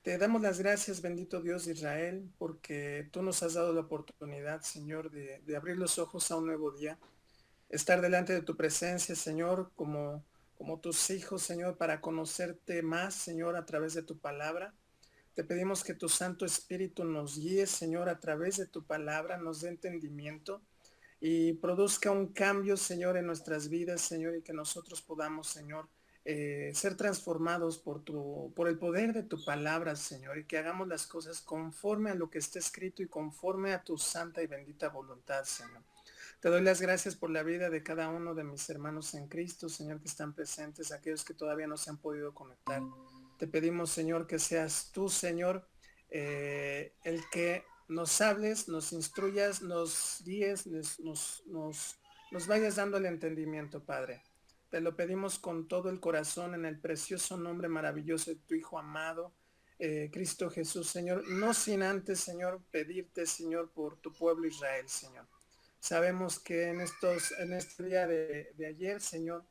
Te damos las gracias, bendito Dios de Israel, porque tú nos has dado la oportunidad, Señor, de abrir los ojos a un nuevo día, estar delante de tu presencia, Señor, como tus hijos, Señor, para conocerte más, Señor, a través de tu palabra. Te pedimos que tu Santo Espíritu nos guíe, Señor, a través de tu palabra, nos dé entendimiento y produzca un cambio, Señor, en nuestras vidas, Señor, y que nosotros podamos, Señor, ser transformados por el poder de tu palabra, Señor, y que hagamos las cosas conforme a lo que está escrito y conforme a tu santa y bendita voluntad, Señor. Te doy las gracias por la vida de cada uno de mis hermanos en Cristo, Señor, que están presentes, aquellos que todavía no se han podido conectar. Te pedimos, Señor, que seas tú, Señor, el que nos hables, nos instruyas, nos guíes, nos vayas dando el entendimiento, Padre. Te lo pedimos con todo el corazón en el precioso nombre maravilloso de tu Hijo amado, Cristo Jesús, Señor. No sin antes, Señor, pedirte, Señor, por tu pueblo Israel, Señor. Sabemos que en este día de ayer, Señor,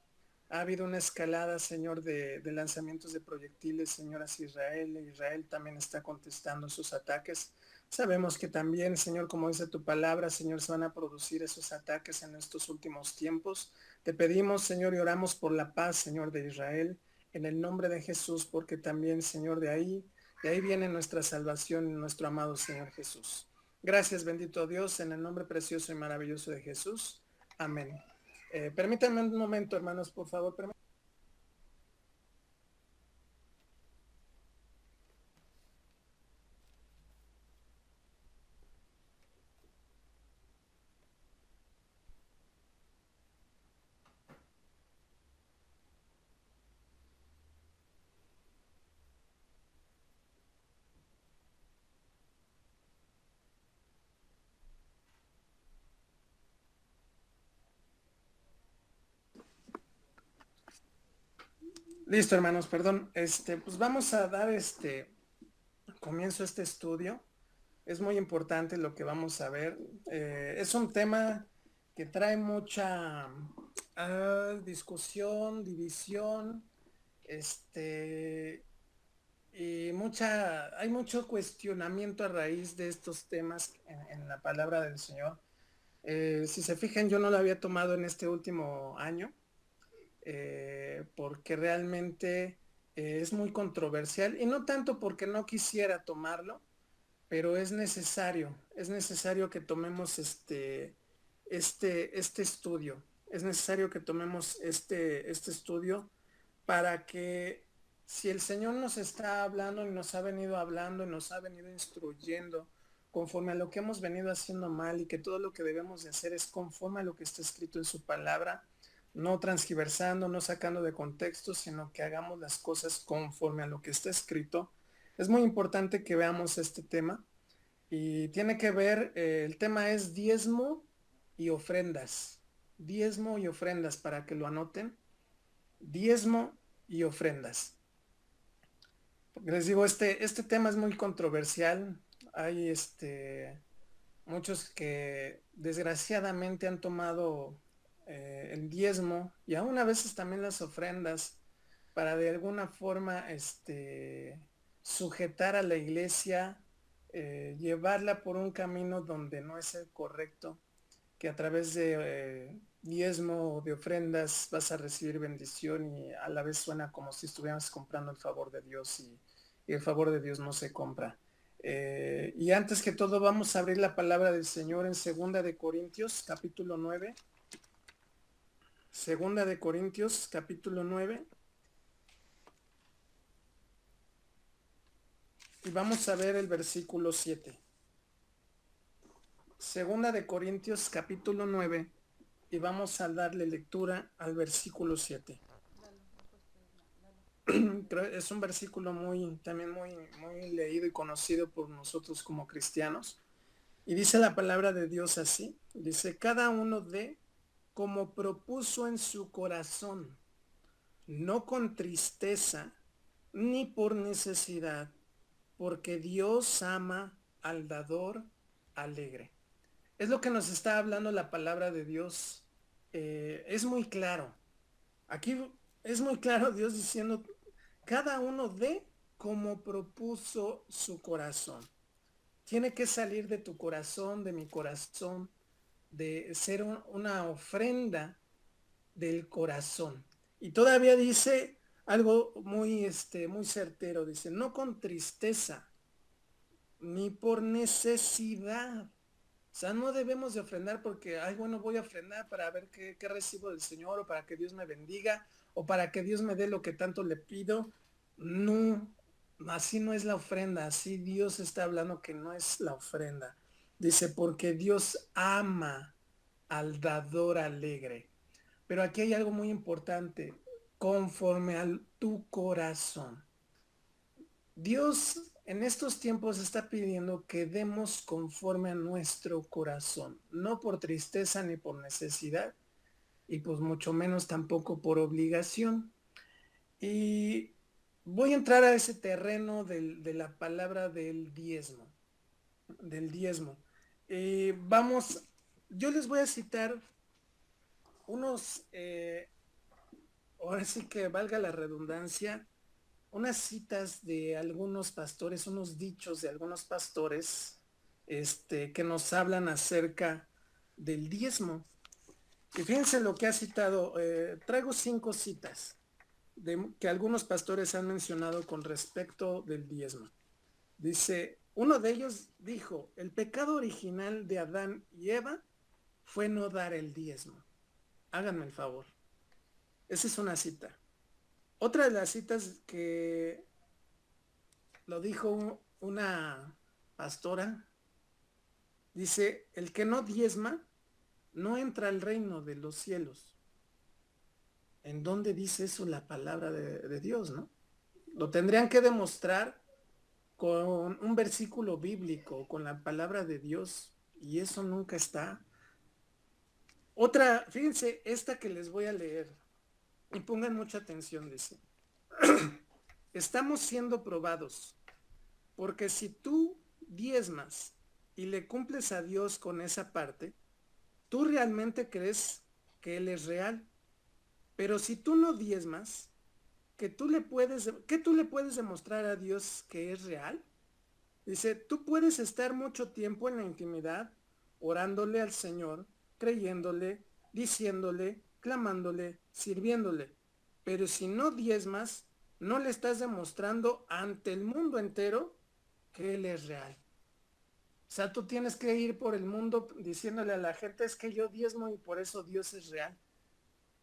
ha habido una escalada, Señor, de lanzamientos de proyectiles, Señor, hacia Israel. Israel también está contestando esos ataques. Sabemos que también, Señor, como dice tu palabra, Señor, se van a producir esos ataques en estos últimos tiempos. Te pedimos, Señor, y oramos por la paz, Señor, de Israel, en el nombre de Jesús, porque también, Señor, de ahí viene nuestra salvación, nuestro amado Señor Jesús. Gracias, bendito Dios, en el nombre precioso y maravilloso de Jesús. Amén. Permítanme un momento, hermanos, por favor. Listo, hermanos, perdón. Pues vamos a dar comienzo a este estudio. Es muy importante lo que vamos a ver. Es un tema que trae mucha discusión, división, este, hay mucho cuestionamiento a raíz de estos temas en la palabra del Señor. Si se fijan, yo no lo había tomado en este último año, porque realmente es muy controversial y no tanto porque no quisiera tomarlo, pero es necesario que tomemos este estudio, es necesario que tomemos este estudio para que si el Señor nos está hablando y nos ha venido hablando y nos ha venido instruyendo conforme a lo que hemos venido haciendo mal y que todo lo que debemos de hacer es conforme a lo que está escrito en su palabra, no transgiversando, no sacando de contexto, sino que hagamos las cosas conforme a lo que está escrito. Es muy importante que veamos este tema y tiene que ver, el tema es diezmo y ofrendas. Diezmo y ofrendas para que lo anoten. Diezmo y ofrendas. Porque les digo, este tema es muy controversial. Hay muchos que desgraciadamente han tomado el diezmo y aún a veces también las ofrendas para de alguna forma sujetar a la iglesia, llevarla por un camino donde no es el correcto, que a través de diezmo o de ofrendas vas a recibir bendición y a la vez suena como si estuvieras comprando el favor de Dios y el favor de Dios no se compra. Y antes que todo vamos a abrir la palabra del Señor en Segunda de Corintios capítulo 9. Segunda de Corintios capítulo 9. Y vamos a ver el versículo 7. Segunda de Corintios capítulo 9 y vamos a darle lectura al versículo 7. Es un versículo también muy leído y conocido por nosotros como cristianos. Y dice la palabra de Dios así. Dice, cada uno de como propuso en su corazón, no con tristeza ni por necesidad, porque Dios ama al dador alegre. Es lo que nos está hablando la palabra de Dios. Es muy claro. Aquí es muy claro Dios diciendo, cada uno de como propuso su corazón. Tiene que salir de tu corazón, de mi corazón, de ser una ofrenda del corazón. Y todavía dice algo muy certero, dice, no con tristeza, ni por necesidad. O sea, no debemos de ofrendar porque, ay, bueno, voy a ofrendar para ver qué recibo del Señor, o para que Dios me bendiga, o para que Dios me dé lo que tanto le pido. No, así no es la ofrenda, así Dios está hablando que no es la ofrenda. Dice, porque Dios ama al dador alegre. Pero aquí hay algo muy importante, conforme a tu corazón. Dios en estos tiempos está pidiendo que demos conforme a nuestro corazón, no por tristeza ni por necesidad, y pues mucho menos tampoco por obligación. Y voy a entrar a ese terreno de la palabra del diezmo. Vamos, yo les voy a citar unos, ahora sí que valga la redundancia, unas citas de algunos pastores, unos dichos de algunos pastores, que nos hablan acerca del diezmo. Y fíjense lo que ha citado, traigo 5 citas que algunos pastores han mencionado con respecto del diezmo. Dice, uno de ellos dijo, el pecado original de Adán y Eva fue no dar el diezmo. Háganme el favor. Esa es una cita. Otra de las citas que lo dijo una pastora, dice, el que no diezma no entra al reino de los cielos. ¿En dónde dice eso la palabra de Dios, no? Lo tendrían que demostrar con un versículo bíblico, con la palabra de Dios, y eso nunca está. Otra, fíjense, esta que les voy a leer, y pongan mucha atención, dice, estamos siendo probados, porque si tú diezmas y le cumples a Dios con esa parte, tú realmente crees que Él es real. Pero si tú no diezmas, ¿qué tú le puedes demostrar a Dios que es real? Dice, tú puedes estar mucho tiempo en la intimidad, orándole al Señor, creyéndole, diciéndole, clamándole, sirviéndole. Pero si no diezmas, no le estás demostrando ante el mundo entero que Él es real. O sea, tú tienes que ir por el mundo diciéndole a la gente, es que yo diezmo y por eso Dios es real.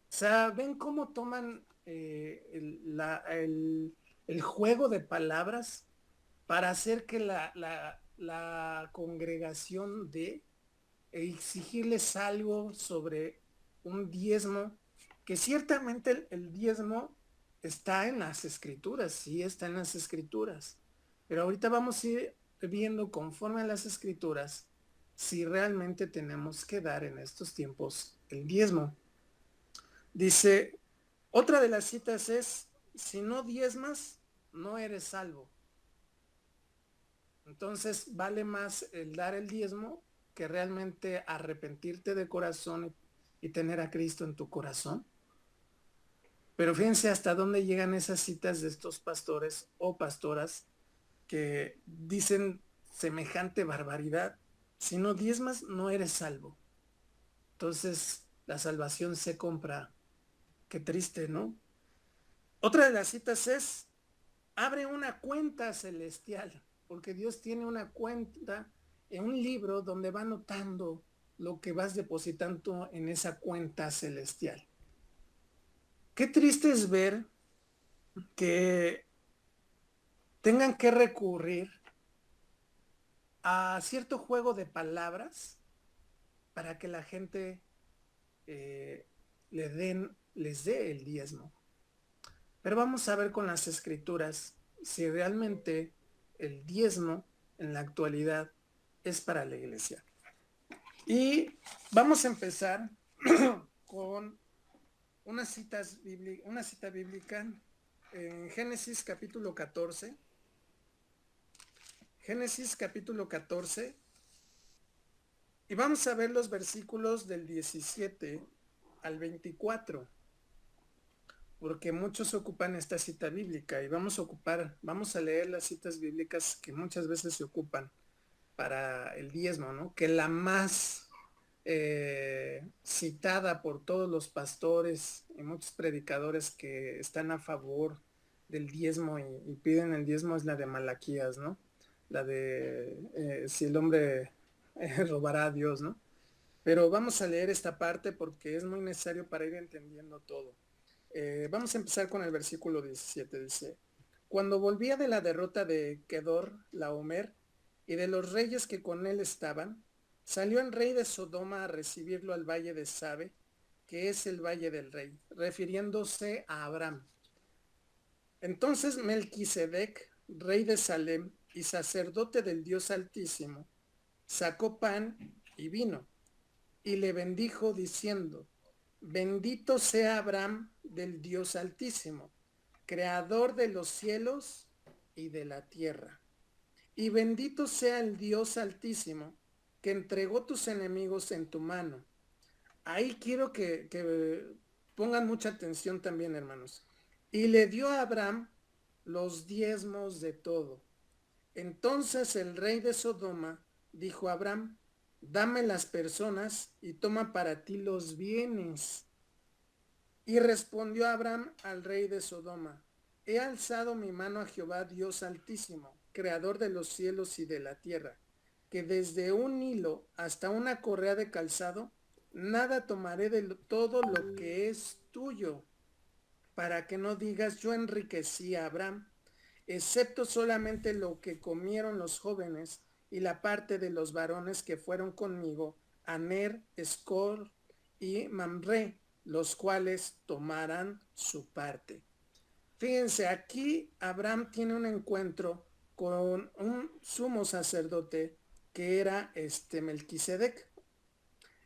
O sea, ven cómo toman el juego de palabras para hacer que la congregación de exigirles algo sobre un diezmo, que ciertamente el diezmo está en las escrituras, sí está en las escrituras, pero ahorita vamos a ir viendo conforme a las escrituras si realmente tenemos que dar en estos tiempos el diezmo. Dice, otra de las citas es, si no diezmas, no eres salvo. Entonces vale más el dar el diezmo que realmente arrepentirte de corazón y tener a Cristo en tu corazón. Pero fíjense hasta dónde llegan esas citas de estos pastores o pastoras que dicen semejante barbaridad. Si no diezmas, no eres salvo. Entonces la salvación se compra. Qué triste, ¿no? Otra de las citas es, abre una cuenta celestial, porque Dios tiene una cuenta en un libro donde va anotando lo que vas depositando en esa cuenta celestial. Qué triste es ver que tengan que recurrir a cierto juego de palabras para que la gente les dé el diezmo. Pero vamos a ver con las escrituras si realmente el diezmo en la actualidad es para la iglesia. Y vamos a empezar con una cita bíblica en Génesis capítulo 14. Génesis capítulo 14. Y vamos a ver los versículos del 17 al 24. porque muchos ocupan esta cita bíblica y vamos a leer las citas bíblicas que muchas veces se ocupan para el diezmo, ¿no? Que la más citada por todos los pastores y muchos predicadores que están a favor del diezmo y piden el diezmo es la de Malaquías, ¿no? La de si el hombre robará a Dios, ¿no? Pero vamos a leer esta parte porque es muy necesario para ir entendiendo todo. Vamos a empezar con el versículo 17. Dice, cuando volvía de la derrota de Kedor, Laomer, y de los reyes que con él estaban, salió el rey de Sodoma a recibirlo al valle de Sabe, que es el valle del rey, refiriéndose a Abraham. Entonces Melquisedec, rey de Salem y sacerdote del Dios Altísimo, sacó pan y vino, y le bendijo diciendo, bendito sea Abraham del Dios Altísimo, creador de los cielos y de la tierra. Y bendito sea el Dios Altísimo, que entregó tus enemigos en tu mano. Ahí quiero que pongan mucha atención también, hermanos. Y le dio a Abraham los diezmos de todo. Entonces el rey de Sodoma dijo a Abraham, dame las personas y toma para ti los bienes. Y respondió Abraham al rey de Sodoma, he alzado mi mano a Jehová Dios Altísimo, creador de los cielos y de la tierra, que desde un hilo hasta una correa de calzado, nada tomaré de todo lo que es tuyo, para que no digas yo enriquecí a Abraham, excepto solamente lo que comieron los jóvenes y la parte de los varones que fueron conmigo, Aner, Escol y Mamre, los cuales tomarán su parte. Fíjense, aquí Abraham tiene un encuentro con un sumo sacerdote que era Melquisedec.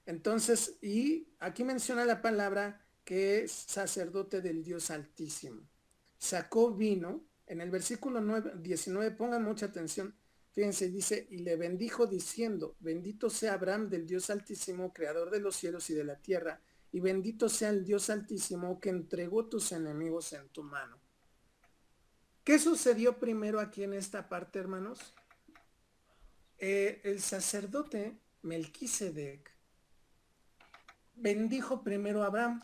Entonces, y aquí menciona la palabra que es sacerdote del Dios Altísimo. Sacó vino, en el versículo 19, pongan mucha atención, fíjense, dice, y le bendijo diciendo, bendito sea Abraham del Dios Altísimo, creador de los cielos y de la tierra, y bendito sea el Dios Altísimo que entregó tus enemigos en tu mano. ¿Qué sucedió primero aquí en esta parte, hermanos? El sacerdote Melquisedec bendijo primero a Abraham.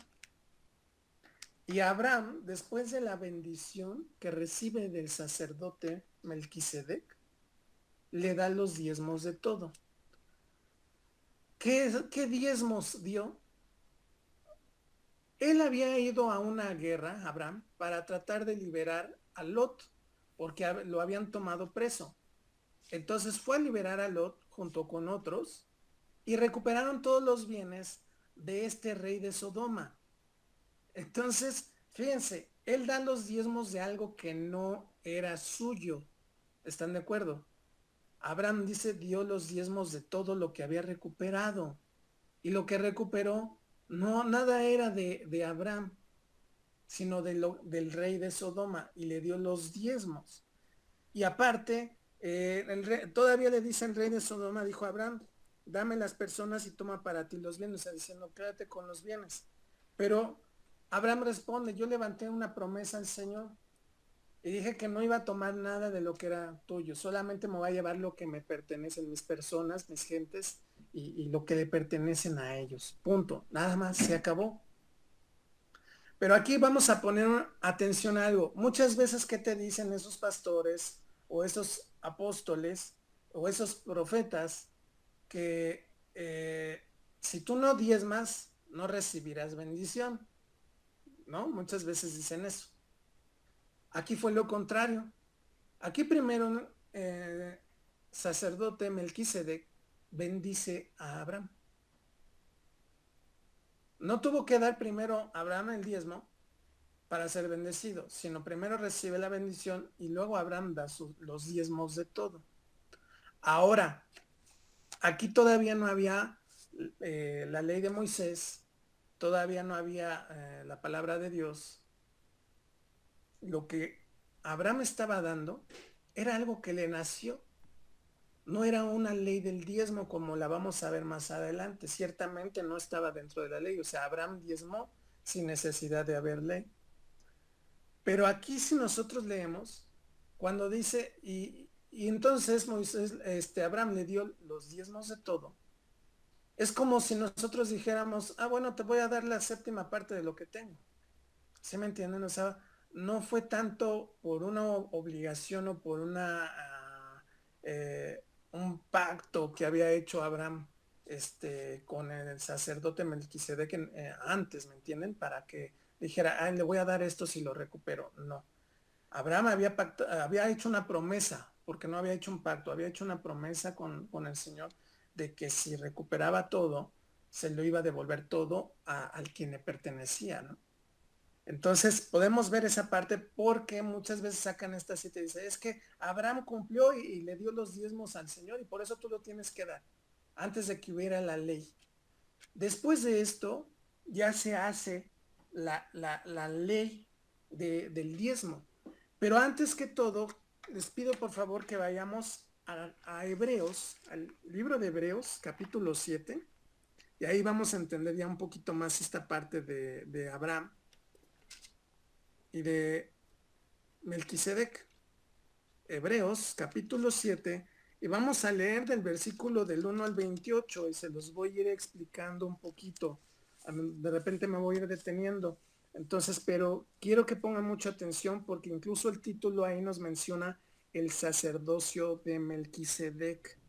Y Abraham, después de la bendición que recibe del sacerdote Melquisedec, le da los diezmos de todo. ¿Qué diezmos dio? Él había ido a una guerra, Abraham, para tratar de liberar a Lot, porque lo habían tomado preso. Entonces fue a liberar a Lot junto con otros y recuperaron todos los bienes de este rey de Sodoma. Entonces, fíjense, él da los diezmos de algo que no era suyo. ¿Están de acuerdo? Abraham dice, dio los diezmos de todo lo que había recuperado. Y lo que recuperó, no, nada era de Abraham, sino del rey de Sodoma. Y le dio los diezmos. Y aparte, todavía le dice el rey de Sodoma, dijo Abraham, dame las personas y toma para ti los bienes. Está diciendo, quédate con los bienes. Pero Abraham responde, yo levanté una promesa al Señor y dije que no iba a tomar nada de lo que era tuyo, solamente me voy a llevar lo que me pertenecen, mis personas, mis gentes y lo que le pertenecen a ellos. Punto. Nada más, se acabó. Pero aquí vamos a poner atención a algo. Muchas veces, ¿qué te dicen esos pastores o esos apóstoles o esos profetas? Que si tú no diezmas, no recibirás bendición. ¿No? Muchas veces dicen eso. Aquí fue lo contrario. Aquí primero sacerdote Melquisedec bendice a Abraham. No tuvo que dar primero a Abraham el diezmo para ser bendecido, sino primero recibe la bendición y luego Abraham da los diezmos de todo. Ahora, aquí todavía no había la ley de Moisés, todavía no había la palabra de Dios. Lo que Abraham estaba dando era algo que le nació. No era una ley del diezmo como la vamos a ver más adelante. Ciertamente no estaba dentro de la ley. O sea, Abraham diezmó sin necesidad de haber ley. Pero aquí si nosotros leemos, cuando dice, y entonces Moisés, Abraham le dio los diezmos de todo, es como si nosotros dijéramos, ah, bueno, te voy a dar la séptima parte de lo que tengo. ¿Sí me entienden? O sea, no fue tanto por una obligación o por un pacto que había hecho Abraham con el sacerdote Melquisedec antes, ¿me entienden? Para que dijera, ah, le voy a dar esto si lo recupero. No. Abraham había hecho una promesa, porque no había hecho un pacto, había hecho una promesa con el Señor de que si recuperaba todo, se lo iba a devolver todo al quien le pertenecía, ¿no? Entonces podemos ver esa parte porque muchas veces sacan esta cita y dice, es que Abraham cumplió y le dio los diezmos al Señor y por eso tú lo tienes que dar, antes de que hubiera la ley. Después de esto ya se hace la ley del diezmo. Pero antes que todo, les pido por favor que vayamos a Hebreos, al libro de Hebreos, capítulo 7, y ahí vamos a entender ya un poquito más esta parte de Abraham y de Melquisedec. Hebreos capítulo 7 y vamos a leer del versículo del 1 al 28 y se los voy a ir explicando un poquito. De repente me voy a ir deteniendo. Entonces, pero quiero que pongan mucha atención porque incluso el título ahí nos menciona el sacerdocio de Melquisedec.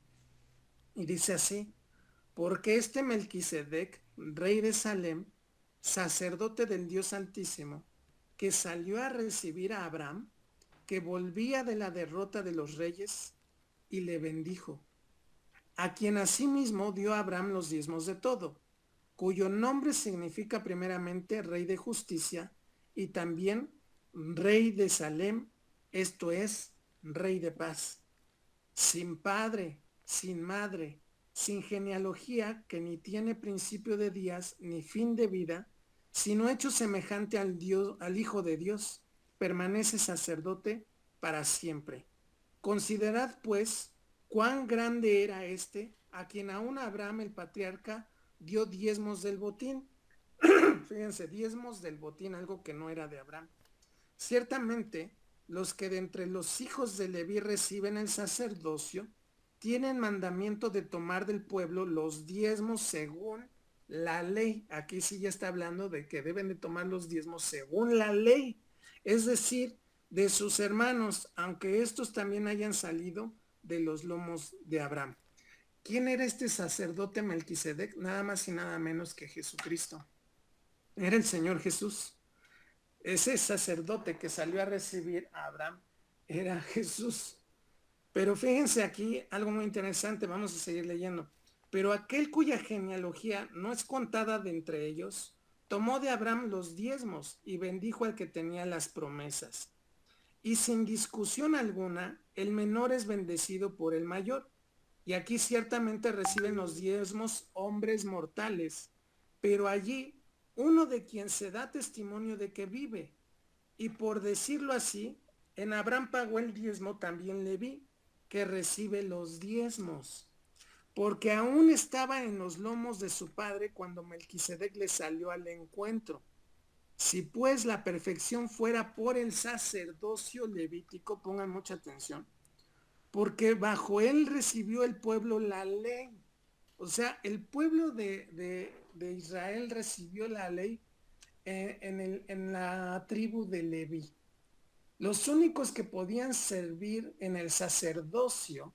Y dice así, porque este Melquisedec, rey de Salem, sacerdote del Dios Altísimo, que salió a recibir a Abraham, que volvía de la derrota de los reyes, y le bendijo, a quien asimismo dio a Abraham los diezmos de todo, cuyo nombre significa primeramente rey de justicia y también rey de Salem, esto es, rey de paz, sin padre, sin madre, sin genealogía que ni tiene principio de días ni fin de vida, sino hecho semejante al Dios, al Hijo de Dios, permanece sacerdote para siempre. Considerad pues cuán grande era este, a quien aún Abraham el patriarca dio diezmos del botín. Fíjense, diezmos del botín, algo que no era de Abraham. Ciertamente, los que de entre los hijos de Leví reciben el sacerdocio, tienen mandamiento de tomar del pueblo los diezmos según la ley. Aquí sí ya está hablando de que deben de tomar los diezmos según la ley, es decir, de sus hermanos, aunque estos también hayan salido de los lomos de Abraham. ¿Quién era este sacerdote Melquisedec? Nada más y nada menos que Jesucristo. Era el Señor Jesús. Ese sacerdote que salió a recibir a Abraham era Jesús. Pero fíjense aquí algo muy interesante, vamos a seguir leyendo. Pero aquel cuya genealogía no es contada de entre ellos, tomó de Abraham los diezmos y bendijo al que tenía las promesas. Y sin discusión alguna, el menor es bendecido por el mayor. Y aquí ciertamente reciben los diezmos hombres mortales, pero allí uno de quien se da testimonio de que vive. Y por decirlo así, en Abraham pagó el diezmo también Leví, que recibe los diezmos, porque aún estaba en los lomos de su padre cuando Melquisedec le salió al encuentro. Si pues la perfección fuera por el sacerdocio levítico, pongan mucha atención, porque bajo él recibió el pueblo la ley. O sea, el pueblo de Israel recibió la ley en la tribu de Leví. Los únicos que podían servir en el sacerdocio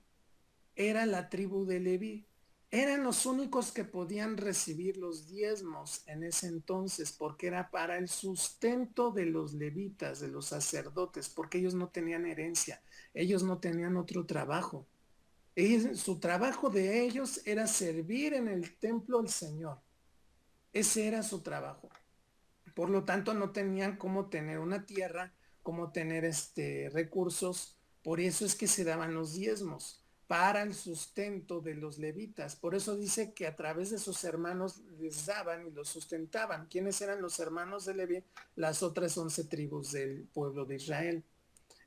era la tribu de Leví. Eran los únicos que podían recibir los diezmos en ese entonces, porque era para el sustento de los levitas, de los sacerdotes, porque ellos no tenían herencia, ellos no tenían otro trabajo. Su trabajo de ellos era servir en el templo al Señor. Ese era su trabajo. Por lo tanto, no tenían cómo tener una tierra, cómo tener recursos. Por eso es que se daban los diezmos para el sustento de los levitas. Por eso dice que a través de sus hermanos les daban y los sustentaban. ¿Quiénes eran los hermanos de Leví? Las otras 11 tribus del pueblo de Israel.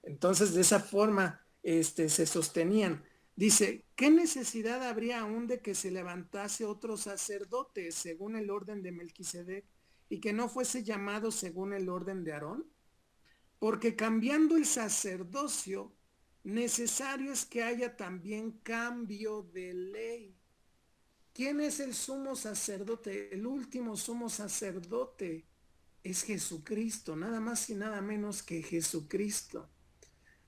Entonces, de esa forma, se sostenían. Dice, ¿qué necesidad habría aún de que se levantase otro sacerdote según el orden de Melquisedec y que no fuese llamado según el orden de Aarón? porque cambiando el sacerdocio, necesario es que haya también cambio de ley. ¿Quién es el sumo sacerdote? El último sumo sacerdote es Jesucristo, nada más y nada menos que Jesucristo.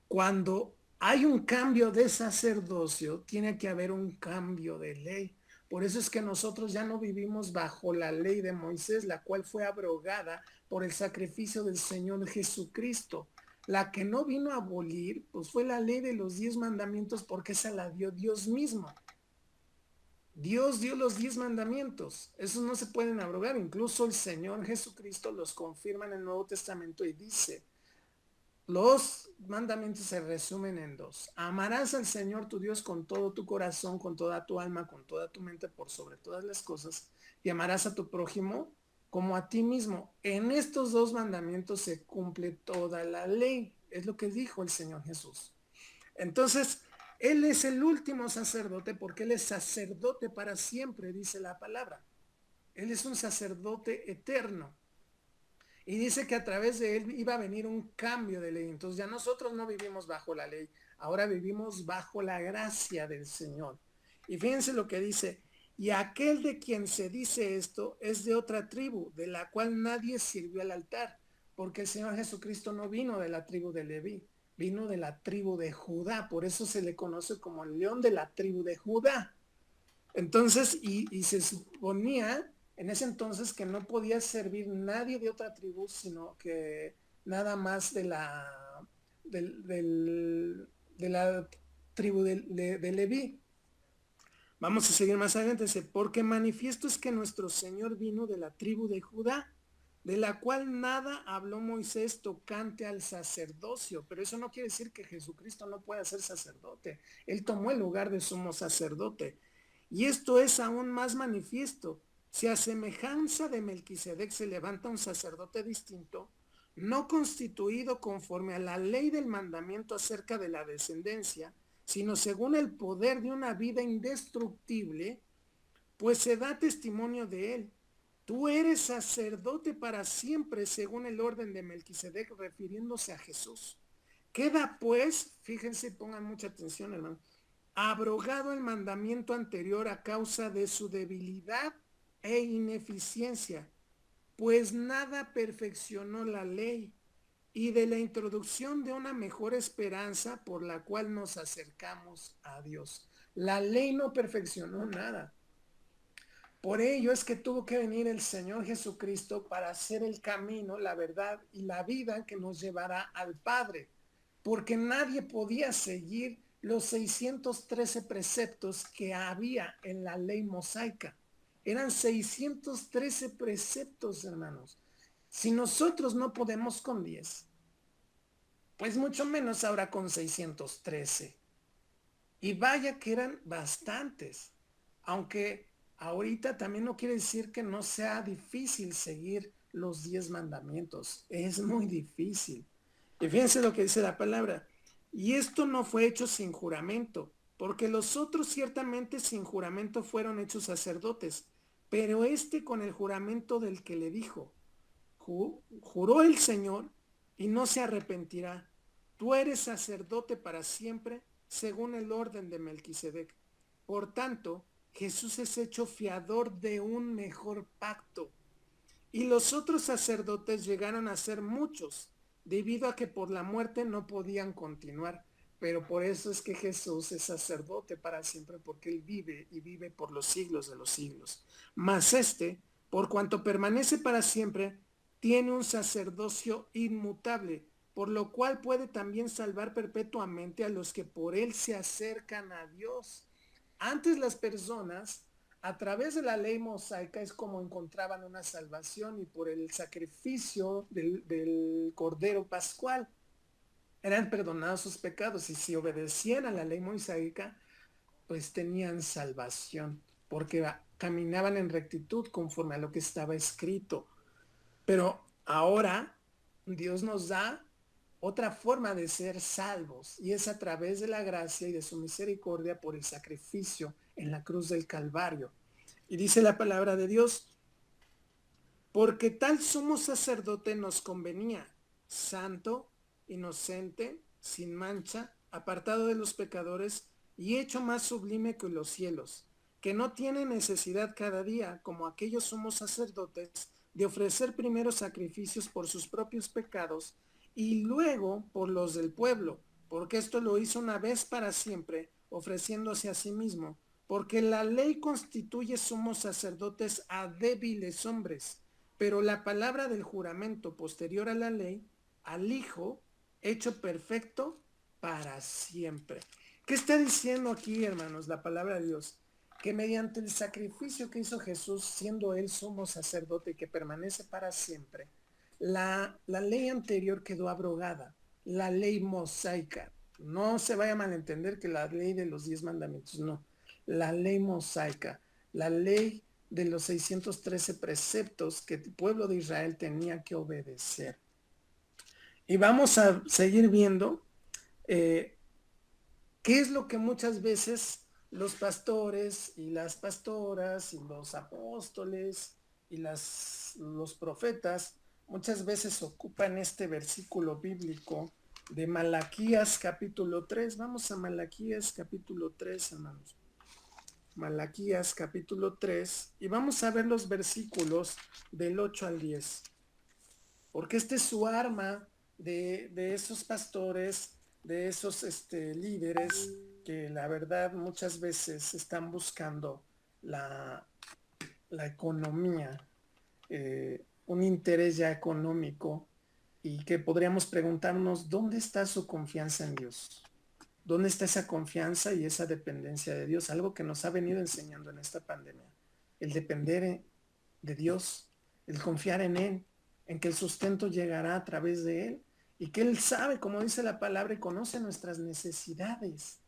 Cuando hay un cambio de sacerdocio, tiene que haber un cambio de ley. Por eso es que nosotros ya no vivimos bajo la ley de Moisés, la cual fue abrogada por el sacrificio del Señor Jesucristo. La que no vino a abolir, pues fue la ley de los 10 mandamientos, porque esa la dio Dios mismo. Dios dio los 10 mandamientos. Esos no se pueden abrogar. Incluso el Señor Jesucristo los confirma en el Nuevo Testamento y dice, los mandamientos se resumen en dos. Amarás al Señor tu Dios con todo tu corazón, con toda tu alma, con toda tu mente, por sobre todas las cosas. Y amarás a tu prójimo como a ti mismo. En estos dos mandamientos se cumple toda la ley. Es lo que dijo el Señor Jesús. Entonces, Él es el último sacerdote porque Él es sacerdote para siempre, dice la palabra. Él es un sacerdote eterno. Y dice que a través de él iba a venir un cambio de ley. Entonces ya nosotros no vivimos bajo la ley, ahora vivimos bajo la gracia del Señor. Y fíjense lo que dice, y aquel de quien se dice esto es de otra tribu, de la cual nadie sirvió al altar, porque el Señor Jesucristo no vino de la tribu de Leví, vino de la tribu de Judá, por eso se le conoce como el león de la tribu de Judá. Entonces, y se suponía en ese entonces que no podía servir nadie de otra tribu, sino que nada más de la tribu de Leví. Vamos a seguir más adelante. Dice, porque manifiesto es que nuestro Señor vino de la tribu de Judá, de la cual nada habló Moisés tocante al sacerdocio. Pero eso no quiere decir que Jesucristo no pueda ser sacerdote. Él tomó el lugar de sumo sacerdote. Y esto es aún más manifiesto. Si a semejanza de Melquisedec se levanta un sacerdote distinto, no constituido conforme a la ley del mandamiento acerca de la descendencia, sino según el poder de una vida indestructible, pues se da testimonio de él. Tú eres sacerdote para siempre según el orden de Melquisedec, refiriéndose a Jesús. Queda pues, fíjense, pongan mucha atención, hermano, abrogado el mandamiento anterior a causa de su debilidad e ineficiencia, pues nada perfeccionó la ley, y de la introducción de una mejor esperanza por la cual nos acercamos a Dios. La ley no perfeccionó nada. Por ello es que tuvo que venir el Señor Jesucristo para hacer el camino, la verdad y la vida que nos llevará al Padre, porque nadie podía seguir los 613 preceptos que había en la ley mosaica. Eran 613 preceptos, hermanos. Si nosotros no podemos con 10, pues mucho menos ahora con 613. Y vaya que eran bastantes, aunque ahorita también no quiere decir que no sea difícil seguir los 10 mandamientos. Es muy difícil. Y fíjense lo que dice la palabra. Y esto no fue hecho sin juramento, porque los otros ciertamente sin juramento fueron hechos sacerdotes, pero este con el juramento del que le dijo, juró el Señor y no se arrepentirá. Tú eres sacerdote para siempre, según el orden de Melquisedec. Por tanto, Jesús es hecho fiador de un mejor pacto. Y los otros sacerdotes llegaron a ser muchos, debido a que por la muerte no podían continuar. Pero por eso es que Jesús es sacerdote para siempre, porque Él vive y vive por los siglos de los siglos. Mas este, por cuanto permanece para siempre, tiene un sacerdocio inmutable, por lo cual puede también salvar perpetuamente a los que por Él se acercan a Dios. Antes las personas, a través de la ley mosaica, es como encontraban una salvación, y por el sacrificio del Cordero Pascual eran perdonados sus pecados, y si obedecían a la ley mosaica, pues tenían salvación, porque caminaban en rectitud conforme a lo que estaba escrito. Pero ahora Dios nos da otra forma de ser salvos, y es a través de la gracia y de su misericordia por el sacrificio en la cruz del Calvario. Y dice la palabra de Dios, porque tal sumo sacerdote nos convenía, santo, inocente, sin mancha, apartado de los pecadores y hecho más sublime que los cielos, que no tiene necesidad cada día, como aquellos sumos sacerdotes, de ofrecer primero sacrificios por sus propios pecados y luego por los del pueblo, porque esto lo hizo una vez para siempre, ofreciéndose a sí mismo, porque la ley constituye sumos sacerdotes a débiles hombres, pero la palabra del juramento posterior a la ley, al Hijo, hecho perfecto para siempre. ¿Qué está diciendo aquí, hermanos, la palabra de Dios? Que mediante el sacrificio que hizo Jesús, siendo él sumo sacerdote que permanece para siempre, la ley anterior quedó abrogada, la ley mosaica. No se vaya a malentender que la ley de los 10 mandamientos, no. La ley mosaica, la ley de los 613 preceptos que el pueblo de Israel tenía que obedecer. Y vamos a seguir viendo qué es lo que muchas veces los pastores y las pastoras y los apóstoles y los profetas muchas veces ocupan este versículo bíblico de Malaquías capítulo 3. Vamos a Malaquías capítulo 3, hermanos. Malaquías capítulo 3 y vamos a ver los versículos del 8 al 10. Porque este es su arma de esos pastores, de esos líderes que la verdad muchas veces están buscando la economía, un interés ya económico, y que podríamos preguntarnos, ¿dónde está su confianza en Dios? ¿Dónde está esa confianza y esa dependencia de Dios? Algo que nos ha venido enseñando en esta pandemia. El depender de Dios, el confiar en Él, en que el sustento llegará a través de Él y que Él sabe, como dice la palabra, y conoce nuestras necesidades.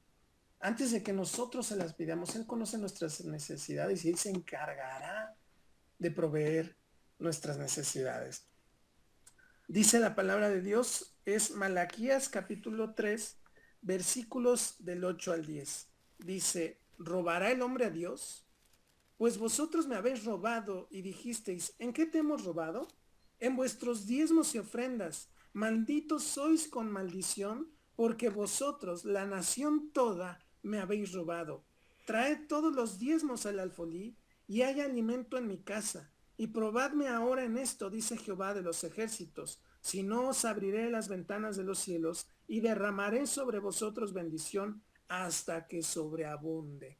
Antes de que nosotros se las pidamos, Él conoce nuestras necesidades y Él se encargará de proveer nuestras necesidades. Dice la palabra de Dios, es Malaquías capítulo 3, versículos del 8 al 10. Dice, ¿robará el hombre a Dios? Pues vosotros me habéis robado y dijisteis, ¿en qué te hemos robado? En vuestros diezmos y ofrendas. Malditos sois con maldición, porque vosotros, la nación toda, me habéis robado. Traed todos los diezmos al alfolí, y haya alimento en mi casa. Y probadme ahora en esto, dice Jehová de los ejércitos, si no os abriré las ventanas de los cielos, y derramaré sobre vosotros bendición hasta que sobreabunde.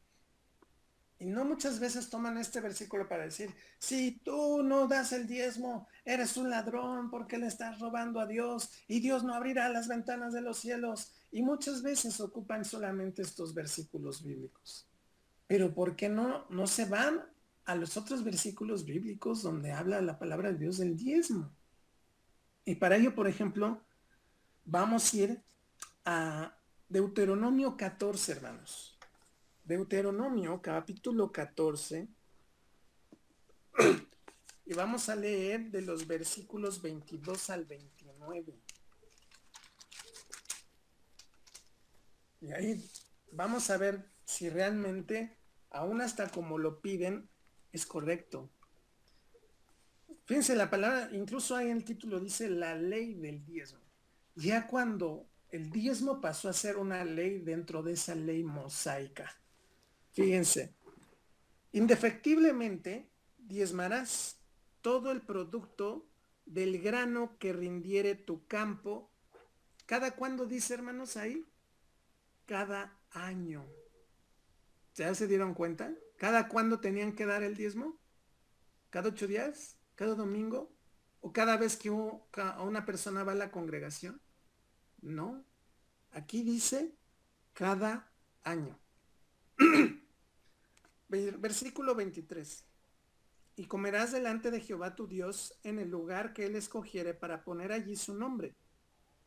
Y no muchas veces toman este versículo para decir, si tú no das el diezmo, eres un ladrón porque le estás robando a Dios y Dios no abrirá las ventanas de los cielos. Y muchas veces ocupan solamente estos versículos bíblicos. Pero ¿por qué no se van a los otros versículos bíblicos donde habla la palabra de Dios del diezmo? Y para ello, por ejemplo, vamos a ir a Deuteronomio 14, hermanos. Deuteronomio capítulo 14 y vamos a leer de los versículos 22 al 29. Y ahí vamos a ver si realmente, aún hasta como lo piden, es correcto. Fíjense, la palabra, incluso ahí en el título dice la ley del diezmo. Ya cuando el diezmo pasó a ser una ley dentro de esa ley mosaica. Fíjense, indefectiblemente diezmarás todo el producto del grano que rindiere tu campo. ¿Cada cuándo dice, hermanos, ahí? Cada año. ¿Ya se dieron cuenta? ¿Cada cuándo tenían que dar el diezmo? ¿Cada 8 días? ¿Cada domingo? ¿O cada vez que una persona va a la congregación? No. Aquí dice cada año. Versículo 23. Y comerás delante de Jehová tu Dios en el lugar que él escogiere para poner allí su nombre.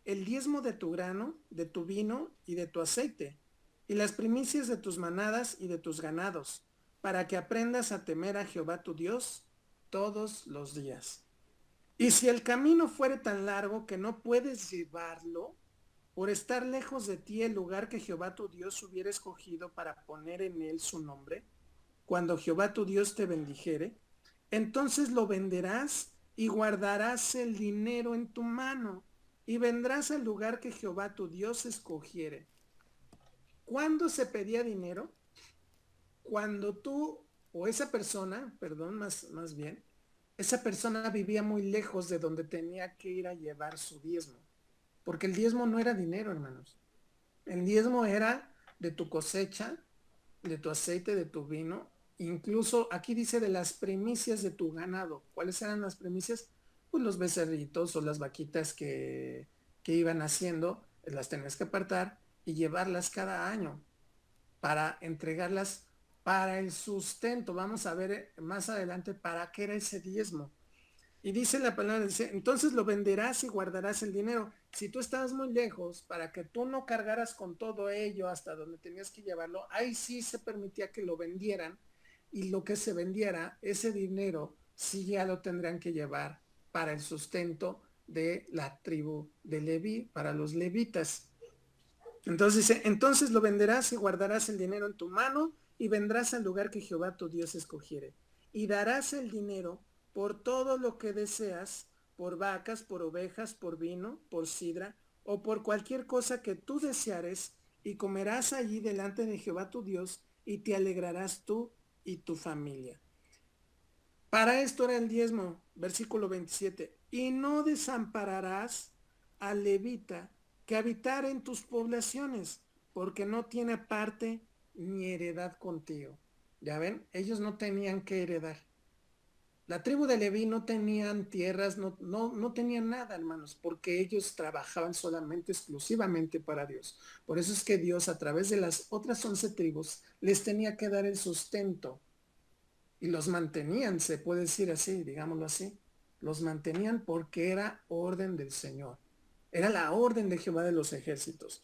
El diezmo de tu grano, de tu vino y de tu aceite, y las primicias de tus manadas y de tus ganados, para que aprendas a temer a Jehová tu Dios todos los días. Y si el camino fuere tan largo que no puedes llevarlo, por estar lejos de ti el lugar que Jehová tu Dios hubiera escogido para poner en él su nombre, cuando Jehová tu Dios te bendijere, entonces lo venderás y guardarás el dinero en tu mano y vendrás al lugar que Jehová tu Dios escogiere. ¿Cuándo se pedía dinero? Cuando tú, o esa persona, perdón, más bien, esa persona vivía muy lejos de donde tenía que ir a llevar su diezmo. Porque el diezmo no era dinero, hermanos. El diezmo era de tu cosecha, de tu aceite, de tu vino. Incluso aquí dice de las primicias de tu ganado. ¿Cuáles eran las primicias? Pues los becerritos o las vaquitas que iban haciendo, las tenías que apartar y llevarlas cada año para entregarlas para el sustento. Vamos a ver más adelante para qué era ese diezmo. Y dice la palabra, dice, entonces lo venderás y guardarás el dinero. Si tú estabas muy lejos, para que tú no cargaras con todo ello hasta donde tenías que llevarlo, ahí sí se permitía que lo vendieran y lo que se vendiera, ese dinero, sí ya lo tendrían que llevar para el sustento de la tribu de Leví, para los levitas. Entonces dice, entonces lo venderás y guardarás el dinero en tu mano y vendrás al lugar que Jehová tu Dios escogiere. Y darás el dinero por todo lo que deseas, por vacas, por ovejas, por vino, por sidra, o por cualquier cosa que tú deseares, y comerás allí delante de Jehová tu Dios, y te alegrarás tú y tu familia. Para esto era el diezmo, versículo 27. Y no desampararás al levita que habitar en tus poblaciones, porque no tiene parte ni heredad contigo. Ya ven, ellos no tenían que heredar. La tribu de Leví no tenían tierras, no tenían nada, hermanos, porque ellos trabajaban solamente, exclusivamente para Dios. Por eso es que Dios, a través de las otras 11 tribus, les tenía que dar el sustento y los mantenían, se puede decir así, digámoslo así. Los mantenían porque era orden del Señor. Era la orden de Jehová de los ejércitos.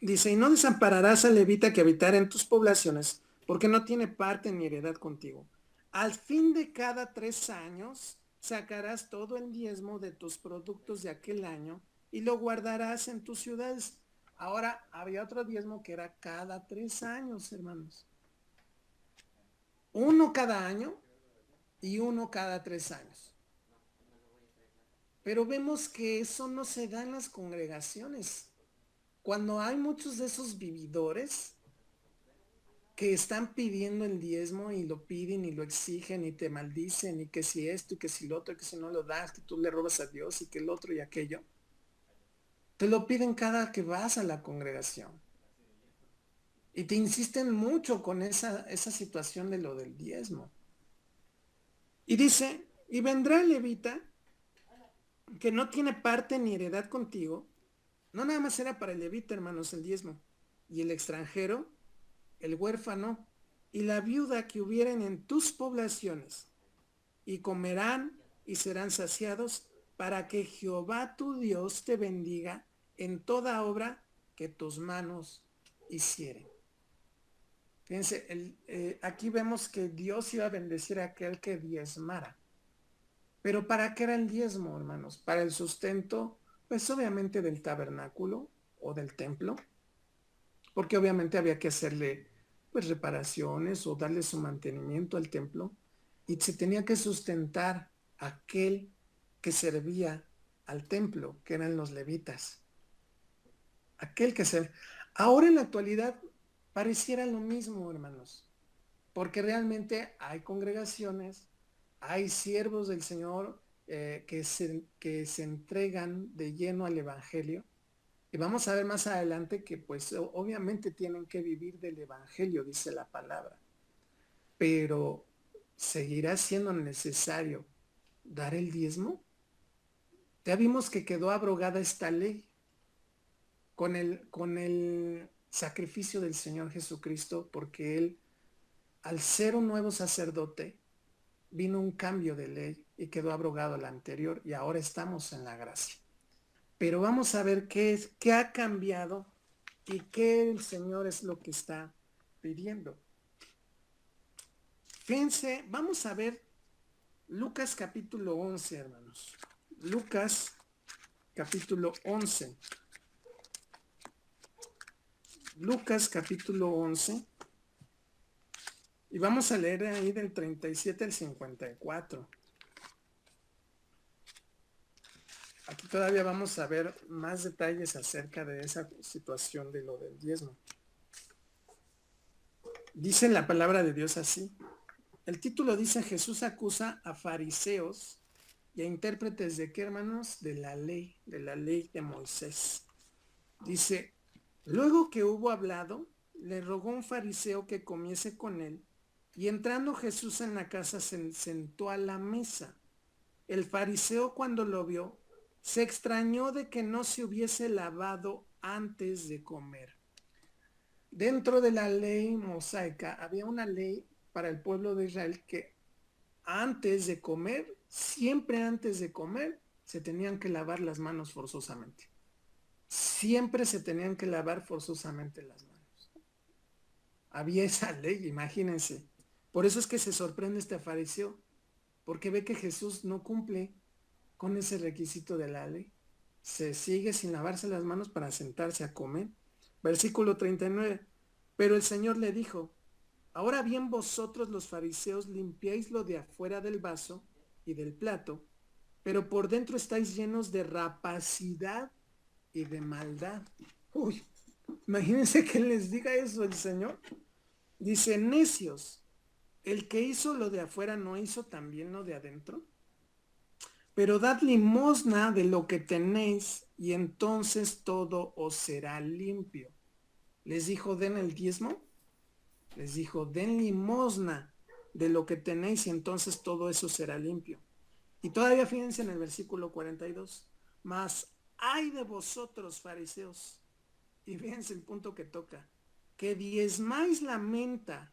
Dice, y no desampararás al levita que habitara en tus poblaciones, porque no tiene parte ni heredad contigo. Al fin de cada 3 años sacarás todo el diezmo de tus productos de aquel año y lo guardarás en tus ciudades. Ahora había otro diezmo que era cada 3 años, hermanos. Uno cada año y uno cada 3 años. Pero vemos que eso no se da en las congregaciones. Cuando hay muchos de esos vividores que están pidiendo el diezmo y lo piden y lo exigen y te maldicen y que si esto y que si lo otro y que si no lo das, que tú le robas a Dios y que el otro y aquello, te lo piden cada que vas a la congregación. Y te insisten mucho con esa situación de lo del diezmo. Y dice, y vendrá el levita que no tiene parte ni heredad contigo. No nada más era para el levita, hermanos, el diezmo. Y el extranjero, el huérfano y la viuda que hubieren en tus poblaciones. Y comerán y serán saciados para que Jehová tu Dios te bendiga en toda obra que tus manos hicieren. Fíjense, aquí vemos que Dios iba a bendecir a aquel que diezmara. Pero ¿para qué era el diezmo, hermanos? Para el sustento, pues obviamente del tabernáculo o del templo, porque obviamente había que hacerle pues reparaciones o darle su mantenimiento al templo y se tenía que sustentar aquel que servía al templo, que eran los levitas. Aquel que se... Ahora en la actualidad pareciera lo mismo, hermanos, porque realmente hay congregaciones, hay siervos del Señor que se entregan de lleno al Evangelio. Y vamos a ver más adelante que pues obviamente tienen que vivir del Evangelio, dice la palabra. Pero ¿seguirá siendo necesario dar el diezmo? Ya vimos que quedó abrogada esta ley con el sacrificio del Señor Jesucristo, porque Él, al ser un nuevo sacerdote, vino un cambio de ley y quedó abrogado la anterior y ahora estamos en la gracia. Pero vamos a ver qué ha cambiado y qué el Señor es lo que está pidiendo. Fíjense, vamos a ver Lucas capítulo 11, hermanos. Lucas capítulo 11. Lucas capítulo 11. Y vamos a leer ahí del 37 al 54. Aquí todavía vamos a ver más detalles acerca de esa situación de lo del diezmo. Dice la palabra de Dios así. El título dice: Jesús acusa a fariseos y a intérpretes de qué, hermanos, de la ley de Moisés. Dice: luego que hubo hablado, le rogó un fariseo que comiese con él, y entrando Jesús en la casa se sentó a la mesa. El fariseo, cuando lo vio, se extrañó de que no se hubiese lavado antes de comer. Dentro de la ley mosaica había una ley para el pueblo de Israel que antes de comer, siempre antes de comer, se tenían que lavar las manos forzosamente. Siempre se tenían que lavar forzosamente las manos. Había esa ley, imagínense. Por eso es que se sorprende este fariseo, porque ve que Jesús no cumple con ese requisito de la ley. Se sigue sin lavarse las manos para sentarse a comer. Versículo 39. Pero el Señor le dijo: ahora bien, vosotros los fariseos limpiáis lo de afuera del vaso y del plato, pero por dentro estáis llenos de rapacidad y de maldad. Uy, imagínense que les diga eso el Señor. Dice: necios, el que hizo lo de afuera no hizo también lo de adentro. Pero dad limosna de lo que tenéis, y entonces todo os será limpio. Les dijo: den el diezmo. Les dijo: den limosna de lo que tenéis, y entonces todo eso será limpio. Y todavía fíjense en el versículo 42. Mas ay de vosotros, fariseos, y fíjense el punto que toca, que diezmáis la menta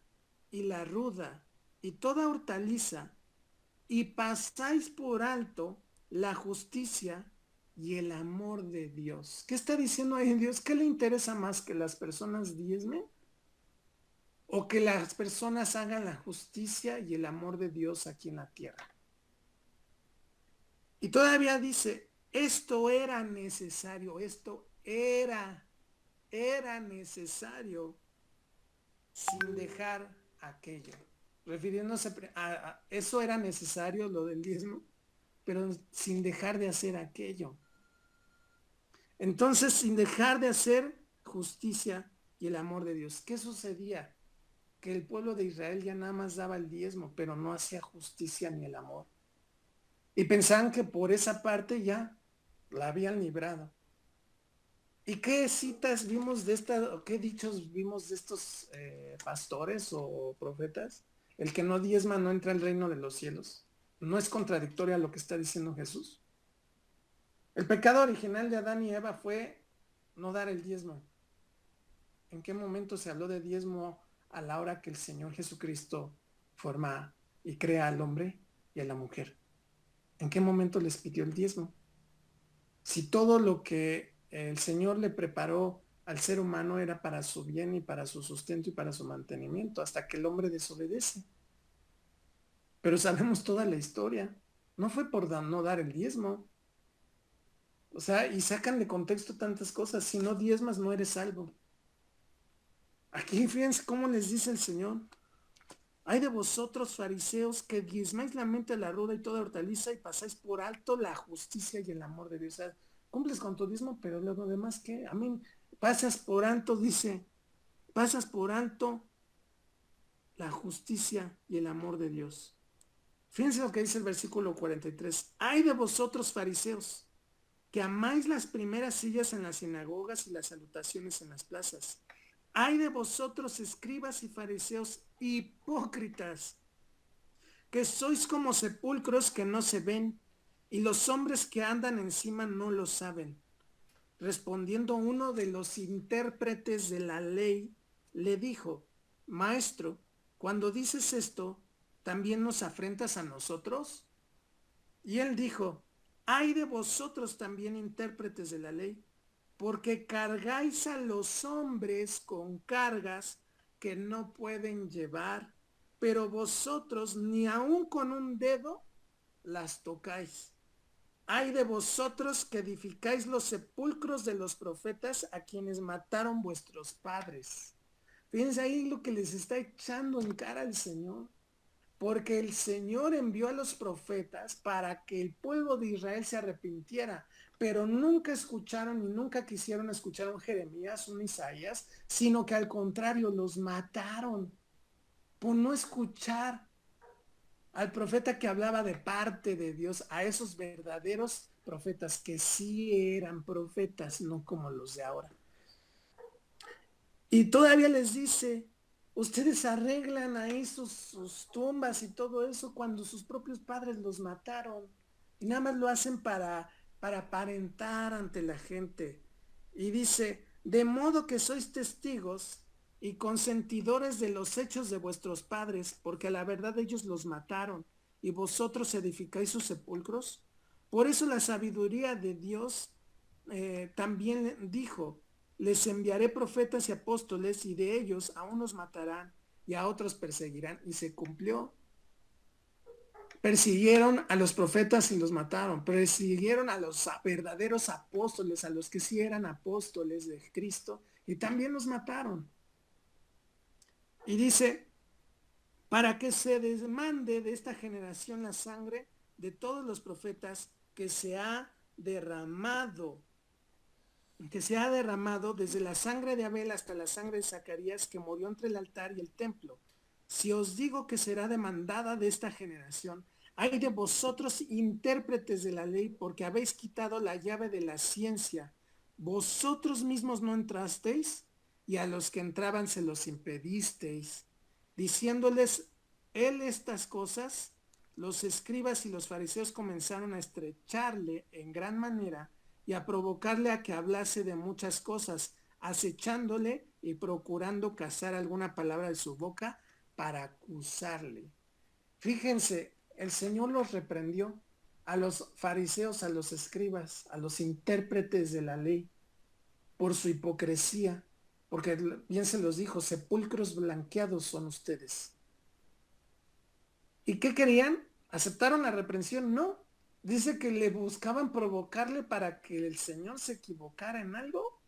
y la ruda y toda hortaliza, y pasáis por alto la justicia y el amor de Dios. ¿Qué está diciendo ahí Dios? ¿Qué le interesa más, que las personas diezmen o que las personas hagan la justicia y el amor de Dios aquí en la tierra? Y todavía dice: esto era necesario, esto era necesario, sin dejar aquello. Refiriéndose a eso era necesario, lo del diezmo, pero sin dejar de hacer aquello. Entonces, sin dejar de hacer justicia y el amor de Dios. ¿Qué sucedía? Que el pueblo de Israel ya nada más daba el diezmo, pero no hacía justicia ni el amor. Y pensaban que por esa parte ya la habían librado. ¿Y qué citas vimos de esta, o qué dichos vimos de estos pastores o profetas? El que no diezma no entra al reino de los cielos. ¿No es contradictorio a lo que está diciendo Jesús? El pecado original de Adán y Eva fue no dar el diezmo. ¿En qué momento se habló de diezmo a la hora que el Señor Jesucristo forma y crea al hombre y a la mujer? ¿En qué momento les pidió el diezmo? Si todo lo que el Señor le preparó al ser humano era para su bien y para su sustento y para su mantenimiento, hasta que el hombre desobedece. Pero sabemos toda la historia. No fue por no dar el diezmo. O sea, y sacan de contexto tantas cosas. Si no diezmas, no eres salvo. Aquí fíjense cómo les dice el Señor: ay de vosotros, fariseos, que diezmáis la mente, la ruda y toda hortaliza, y pasáis por alto la justicia y el amor de Dios. O sea, cumples con tu diezmo, pero luego demás, ¿qué? A mí pasas por alto, dice, pasas por alto la justicia y el amor de Dios. Fíjense lo que dice el versículo 43. Ay de vosotros, fariseos, que amáis las primeras sillas en las sinagogas y las salutaciones en las plazas. Ay de vosotros, escribas y fariseos hipócritas, que sois como sepulcros que no se ven, y los hombres que andan encima no lo saben. Respondiendo uno de los intérpretes de la ley, le dijo: maestro, cuando dices esto, ¿también nos afrentas a nosotros? Y él dijo: ay de vosotros también, intérpretes de la ley, porque cargáis a los hombres con cargas que no pueden llevar, pero vosotros ni aun con un dedo las tocáis. Ay de vosotros que edificáis los sepulcros de los profetas, a quienes mataron vuestros padres. Fíjense ahí lo que les está echando en cara el Señor. Porque el Señor envió a los profetas para que el pueblo de Israel se arrepintiera, pero nunca escucharon y nunca quisieron escuchar a un Jeremías, un Isaías, sino que al contrario los mataron por no escuchar al profeta que hablaba de parte de Dios, a esos verdaderos profetas que sí eran profetas, no como los de ahora. Y todavía les dice, ustedes arreglan ahí sus tumbas y todo eso cuando sus propios padres los mataron. Y nada más lo hacen para aparentar ante la gente. Y dice, de modo que sois testigos y consentidores de los hechos de vuestros padres, porque a la verdad ellos los mataron, y vosotros edificáis sus sepulcros. Por eso la sabiduría de Dios también dijo, les enviaré profetas y apóstoles, y de ellos a unos matarán y a otros perseguirán. Y se cumplió. Persiguieron a los profetas y los mataron. Persiguieron a los verdaderos apóstoles, a los que sí eran apóstoles de Cristo, y también los mataron. Y dice, para que se demande de esta generación la sangre de todos los profetas que se ha derramado desde la sangre de Abel hasta la sangre de Zacarías, que murió entre el altar y el templo. Si os digo que será demandada de esta generación, hay de vosotros intérpretes de la ley, porque habéis quitado la llave de la ciencia. Vosotros mismos no entrasteis, y a los que entraban se los impedisteis. Diciéndoles él estas cosas, los escribas y los fariseos comenzaron a estrecharle en gran manera y a provocarle a que hablase de muchas cosas, acechándole y procurando cazar alguna palabra de su boca para acusarle. Fíjense, el Señor los reprendió a los fariseos, a los escribas, a los intérpretes de la ley, por su hipocresía, porque bien se los dijo, sepulcros blanqueados son ustedes. ¿Y qué querían? ¿Aceptaron la reprensión? No. Dice que le buscaban provocarle para que el Señor se equivocara en algo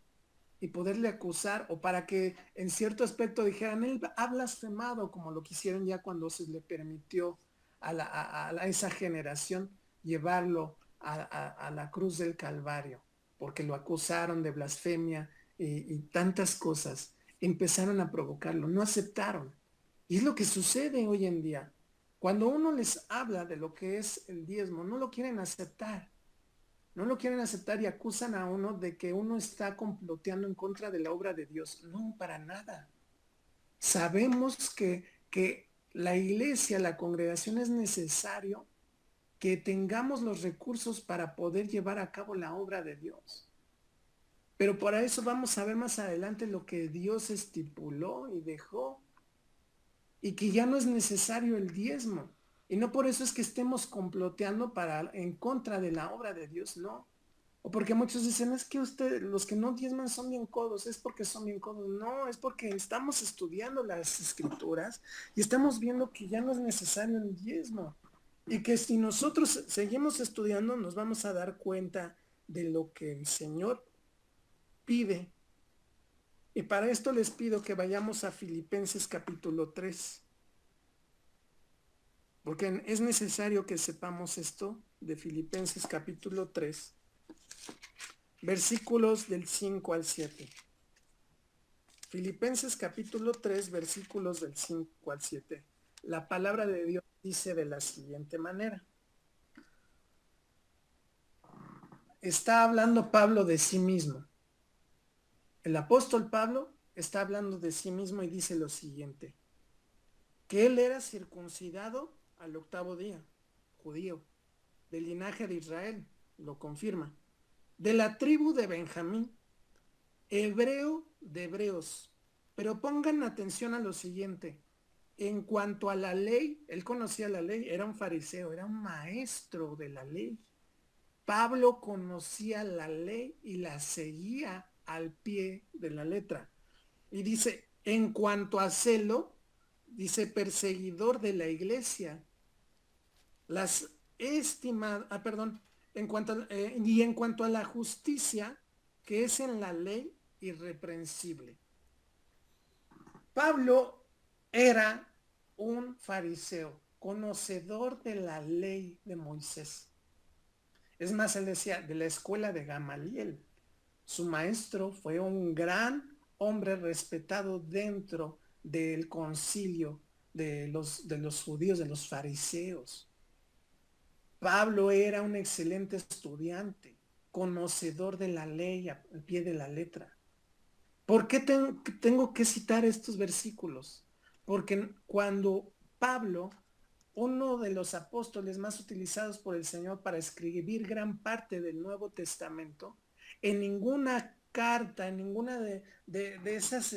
y poderle acusar, o para que en cierto aspecto dijeran, él ha blasfemado, como lo quisieron ya cuando se le permitió a esa generación llevarlo a la cruz del Calvario, porque lo acusaron de blasfemia y tantas cosas. Empezaron a provocarlo, no aceptaron. Y es lo que sucede hoy en día. Cuando uno les habla de lo que es el diezmo, no lo quieren aceptar. No lo quieren aceptar y acusan a uno de que uno está comploteando en contra de la obra de Dios. No, para nada. Sabemos que la iglesia, la congregación es necesario que tengamos los recursos para poder llevar a cabo la obra de Dios. Pero para eso vamos a ver más adelante lo que Dios estipuló y dejó, y que ya no es necesario el diezmo. Y no por eso es que estemos comploteando en contra de la obra de Dios, no. O porque muchos dicen, es que los que no diezman son bien codos, es porque son bien codos. No, es porque estamos estudiando las escrituras y estamos viendo que ya no es necesario el diezmo. Y que si nosotros seguimos estudiando, nos vamos a dar cuenta de lo que el Señor pide. Y para esto les pido que vayamos a Filipenses capítulo 3. Porque es necesario que sepamos esto de Filipenses capítulo 3, versículos del 5 al 7. Filipenses capítulo 3, versículos del 5 al 7. La palabra de Dios dice de la siguiente manera. Está hablando Pablo de sí mismo. El apóstol Pablo está hablando de sí mismo y dice lo siguiente. Que él era circuncidado al 8º día, judío, del linaje de Israel, lo confirma, de la tribu de Benjamín, hebreo de hebreos. Pero pongan atención a lo siguiente. En cuanto a la ley, él conocía la ley, era un fariseo, era un maestro de la ley. Pablo conocía la ley y la seguía al pie de la letra. Y dice, en cuanto a celo, dice perseguidor de la iglesia. Las estimadas, y en cuanto a la justicia, que es en la ley irreprensible. Pablo era un fariseo, conocedor de la ley de Moisés. Es más, él decía, de la escuela de Gamaliel. Su maestro fue un gran hombre respetado dentro del concilio de los judíos, de los fariseos. Pablo era un excelente estudiante, conocedor de la ley al pie de la letra. ¿Por qué tengo que citar estos versículos? Porque cuando Pablo, uno de los apóstoles más utilizados por el Señor para escribir gran parte del Nuevo Testamento, en ninguna carta, en ninguna de esas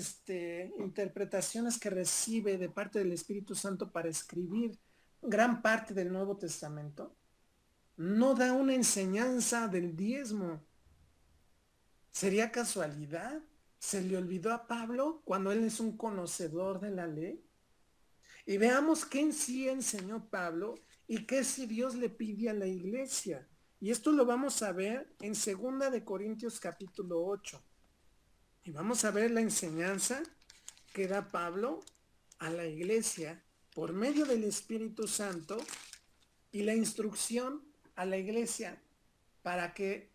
interpretaciones que recibe de parte del Espíritu Santo para escribir gran parte del Nuevo Testamento, no da una enseñanza del diezmo. ¿Sería casualidad? ¿Se le olvidó a Pablo cuando él es un conocedor de la ley? Y veamos qué en sí enseñó Pablo y qué si Dios le pide a la iglesia. Y esto lo vamos a ver en 2 Corintios capítulo 8. Y vamos a ver la enseñanza que da Pablo a la iglesia por medio del Espíritu Santo y la instrucción a la iglesia para que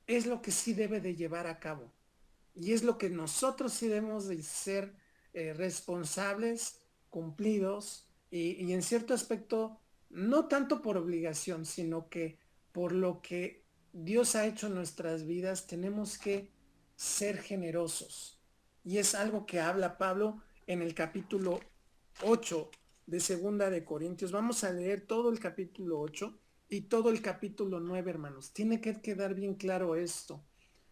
es lo que sí debe de llevar a cabo. Y es lo que nosotros sí debemos de ser responsables, cumplidos y en cierto aspecto, no tanto por obligación, sino que por lo que Dios ha hecho en nuestras vidas, tenemos que ser generosos. Y es algo que habla Pablo en el capítulo 8 de 2 Corintios. Vamos a leer todo el capítulo 8 y todo el capítulo 9, hermanos. Tiene que quedar bien claro esto.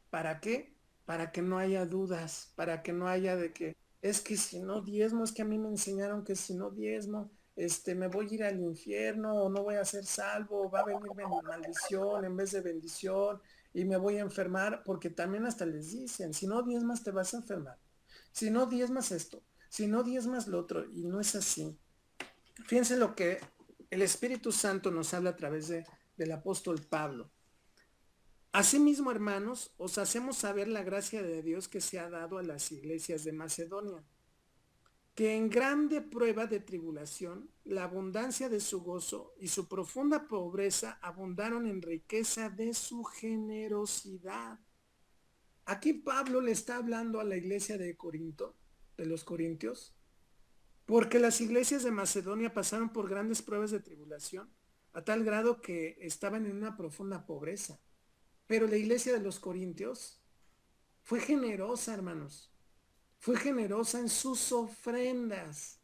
¿Para qué? Para que no haya dudas, para que no haya de que es que si no diezmo, es que a mí me enseñaron que si no diezmo, me voy a ir al infierno o no voy a ser salvo, va a venir maldición en vez de bendición y me voy a enfermar, porque también hasta les dicen, si no diezmas te vas a enfermar, si no diezmas esto, si no diezmas lo otro, y no es así. Fíjense lo que el Espíritu Santo nos habla a través del apóstol Pablo. Asimismo, hermanos, os hacemos saber la gracia de Dios que se ha dado a las iglesias de Macedonia, que en grande prueba de tribulación, la abundancia de su gozo y su profunda pobreza abundaron en riqueza de su generosidad. Aquí Pablo le está hablando a la iglesia de Corinto, de los corintios, porque las iglesias de Macedonia pasaron por grandes pruebas de tribulación, a tal grado que estaban en una profunda pobreza. Pero la iglesia de los corintios fue generosa, hermanos. Fue generosa en sus ofrendas.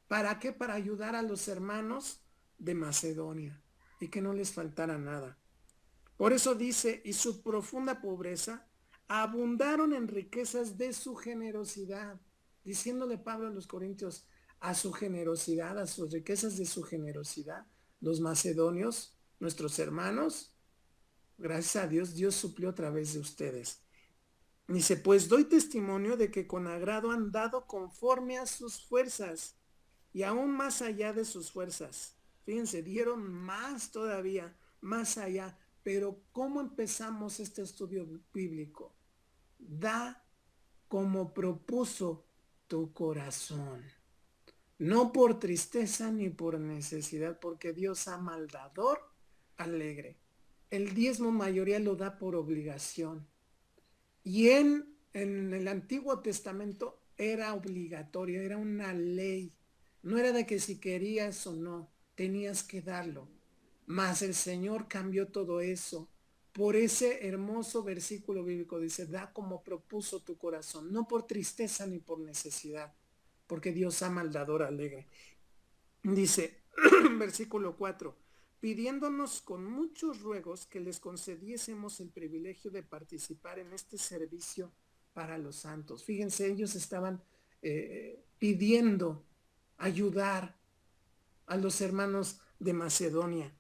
¿Para qué? Para ayudar a los hermanos de Macedonia y que no les faltara nada. Por eso dice, y su profunda pobreza abundaron en riquezas de su generosidad. Diciéndole Pablo a los corintios, a su generosidad, a sus riquezas de su generosidad, los macedonios, nuestros hermanos, gracias a Dios, Dios suplió a través de ustedes. Dice, pues doy testimonio de que con agrado han dado conforme a sus fuerzas y aún más allá de sus fuerzas. Fíjense, dieron más todavía, más allá. Pero ¿cómo empezamos este estudio bíblico? Da como propuso tu corazón. No por tristeza ni por necesidad, porque Dios ama al dador alegre. El diezmo mayoría lo da por obligación. Y en el Antiguo Testamento era obligatorio, era una ley. No era de que si querías o no, tenías que darlo. Mas el Señor cambió todo eso. Por ese hermoso versículo bíblico dice, da como propuso tu corazón, no por tristeza ni por necesidad, porque Dios ama al dador alegre. Dice, versículo 4, pidiéndonos con muchos ruegos que les concediésemos el privilegio de participar en este servicio para los santos. Fíjense, ellos estaban pidiendo ayudar a los hermanos de Macedonia.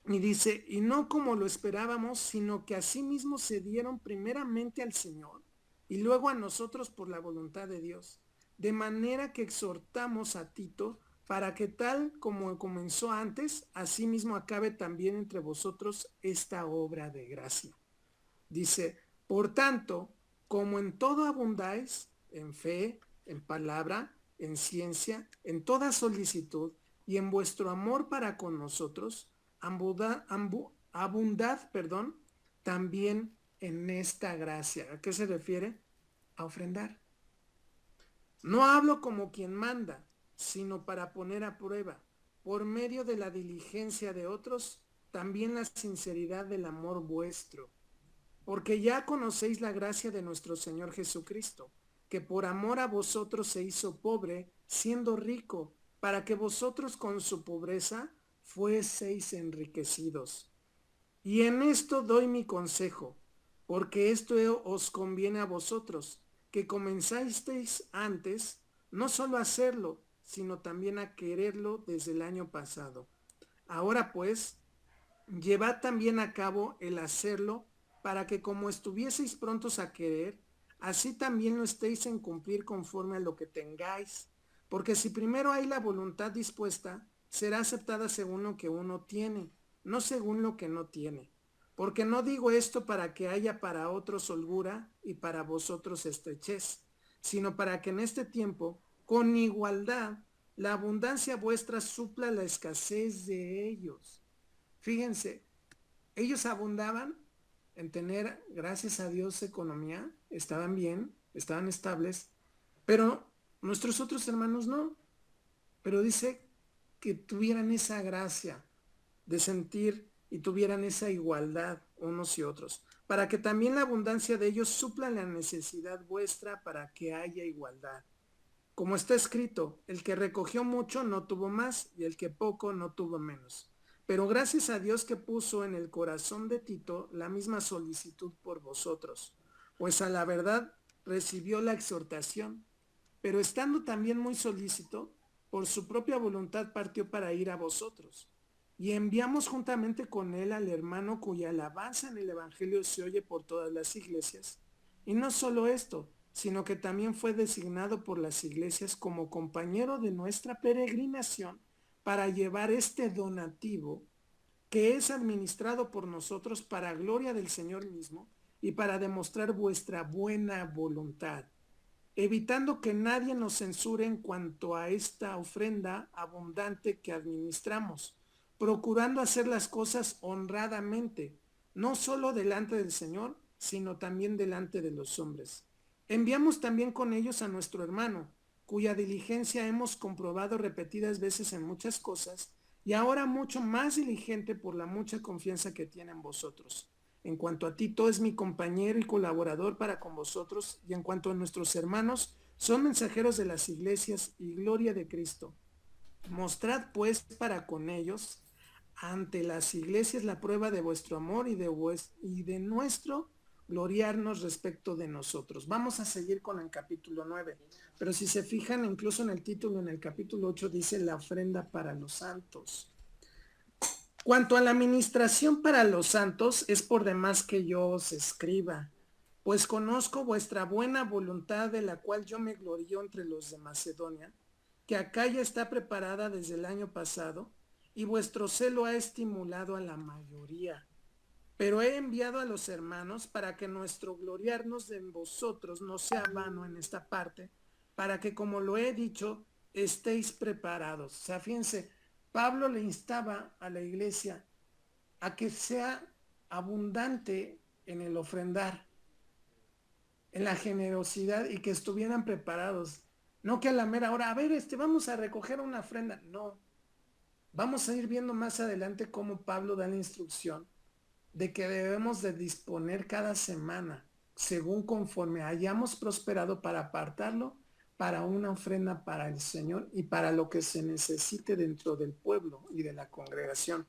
Y dice, y no como lo esperábamos, sino que asimismo se dieron primeramente al Señor y luego a nosotros por la voluntad de Dios. De manera que exhortamos a Tito para que tal como comenzó antes, asimismo acabe también entre vosotros esta obra de gracia. Dice, por tanto, como en todo abundáis, en fe, en palabra, en ciencia, en toda solicitud y en vuestro amor para con nosotros, abundad, también en esta gracia. ¿A qué se refiere? A ofrendar. No hablo como quien manda, sino para poner a prueba, por medio de la diligencia de otros, también la sinceridad del amor vuestro. Porque ya conocéis la gracia de nuestro Señor Jesucristo, que por amor a vosotros se hizo pobre, siendo rico, para que vosotros con su pobreza fueseis enriquecidos. Y en esto doy mi consejo, porque esto os conviene a vosotros, que comenzasteis antes, no solo a hacerlo, sino también a quererlo desde el año pasado. Ahora pues, llevad también a cabo el hacerlo, para que como estuvieseis prontos a querer, así también lo estéis en cumplir conforme a lo que tengáis. Porque si primero hay la voluntad dispuesta, será aceptada según lo que uno tiene, no según lo que no tiene. Porque no digo esto para que haya para otros holgura y para vosotros estrechez, sino para que en este tiempo, con igualdad, la abundancia vuestra supla la escasez de ellos. Fíjense, ellos abundaban en tener, gracias a Dios, economía, estaban bien, estaban estables, pero nuestros otros hermanos no. Pero dice que tuvieran esa gracia de sentir y tuvieran esa igualdad unos y otros, para que también la abundancia de ellos supla la necesidad vuestra para que haya igualdad. Como está escrito, el que recogió mucho no tuvo más y el que poco no tuvo menos. Pero gracias a Dios que puso en el corazón de Tito la misma solicitud por vosotros, pues a la verdad recibió la exhortación, pero estando también muy solícito, por su propia voluntad partió para ir a vosotros. Y enviamos juntamente con él al hermano cuya alabanza en el Evangelio se oye por todas las iglesias. Y no solo esto, sino que también fue designado por las iglesias como compañero de nuestra peregrinación para llevar este donativo que es administrado por nosotros para gloria del Señor mismo y para demostrar vuestra buena voluntad, evitando que nadie nos censure en cuanto a esta ofrenda abundante que administramos, procurando hacer las cosas honradamente, no solo delante del Señor, sino también delante de los hombres. Enviamos también con ellos a nuestro hermano, cuya diligencia hemos comprobado repetidas veces en muchas cosas, y ahora mucho más diligente por la mucha confianza que tiene en vosotros. En cuanto a Tito, es mi compañero y colaborador para con vosotros, y en cuanto a nuestros hermanos, son mensajeros de las iglesias y gloria de Cristo. Mostrad pues para con ellos ante las iglesias la prueba de vuestro amor y de nuestro gloriarnos respecto de nosotros. Vamos a seguir con el capítulo 9, pero si se fijan, incluso en el título, en el capítulo 8 dice la ofrenda para los santos. Cuanto a la administración para los santos, es por demás que yo os escriba, pues conozco vuestra buena voluntad, de la cual yo me glorío entre los de Macedonia, que acá ya está preparada desde el año pasado, y vuestro celo ha estimulado a la mayoría. Pero he enviado a los hermanos para que nuestro gloriarnos de vosotros no sea vano en esta parte, para que, como lo he dicho, estéis preparados. O sea, fíjense, Pablo le instaba a la iglesia a que sea abundante en el ofrendar, en la generosidad, y que estuvieran preparados. No que a la mera hora, a ver, vamos a recoger una ofrenda. No, vamos a ir viendo más adelante cómo Pablo da la instrucción de que debemos de disponer cada semana, según conforme hayamos prosperado, para apartarlo para una ofrenda para el Señor y para lo que se necesite dentro del pueblo y de la congregación.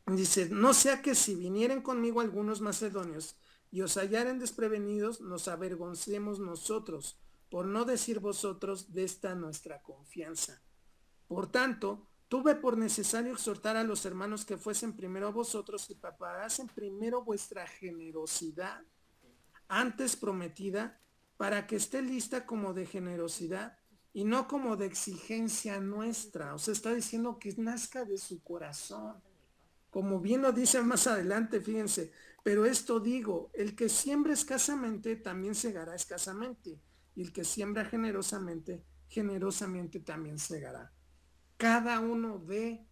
Dice, no sea que si vinieren conmigo algunos macedonios y os hallaren desprevenidos, nos avergoncemos nosotros, por no decir vosotros de esta nuestra confianza. Por tanto, tuve por necesario exhortar a los hermanos que fuesen primero a vosotros y preparasen primero vuestra generosidad, antes prometida, para que esté lista como de generosidad y no como de exigencia nuestra. O sea, está diciendo que nazca de su corazón. Como bien lo dice más adelante, fíjense, pero esto digo, el que siembra escasamente también segará escasamente, y el que siembra generosamente, generosamente también segará. Cada uno dé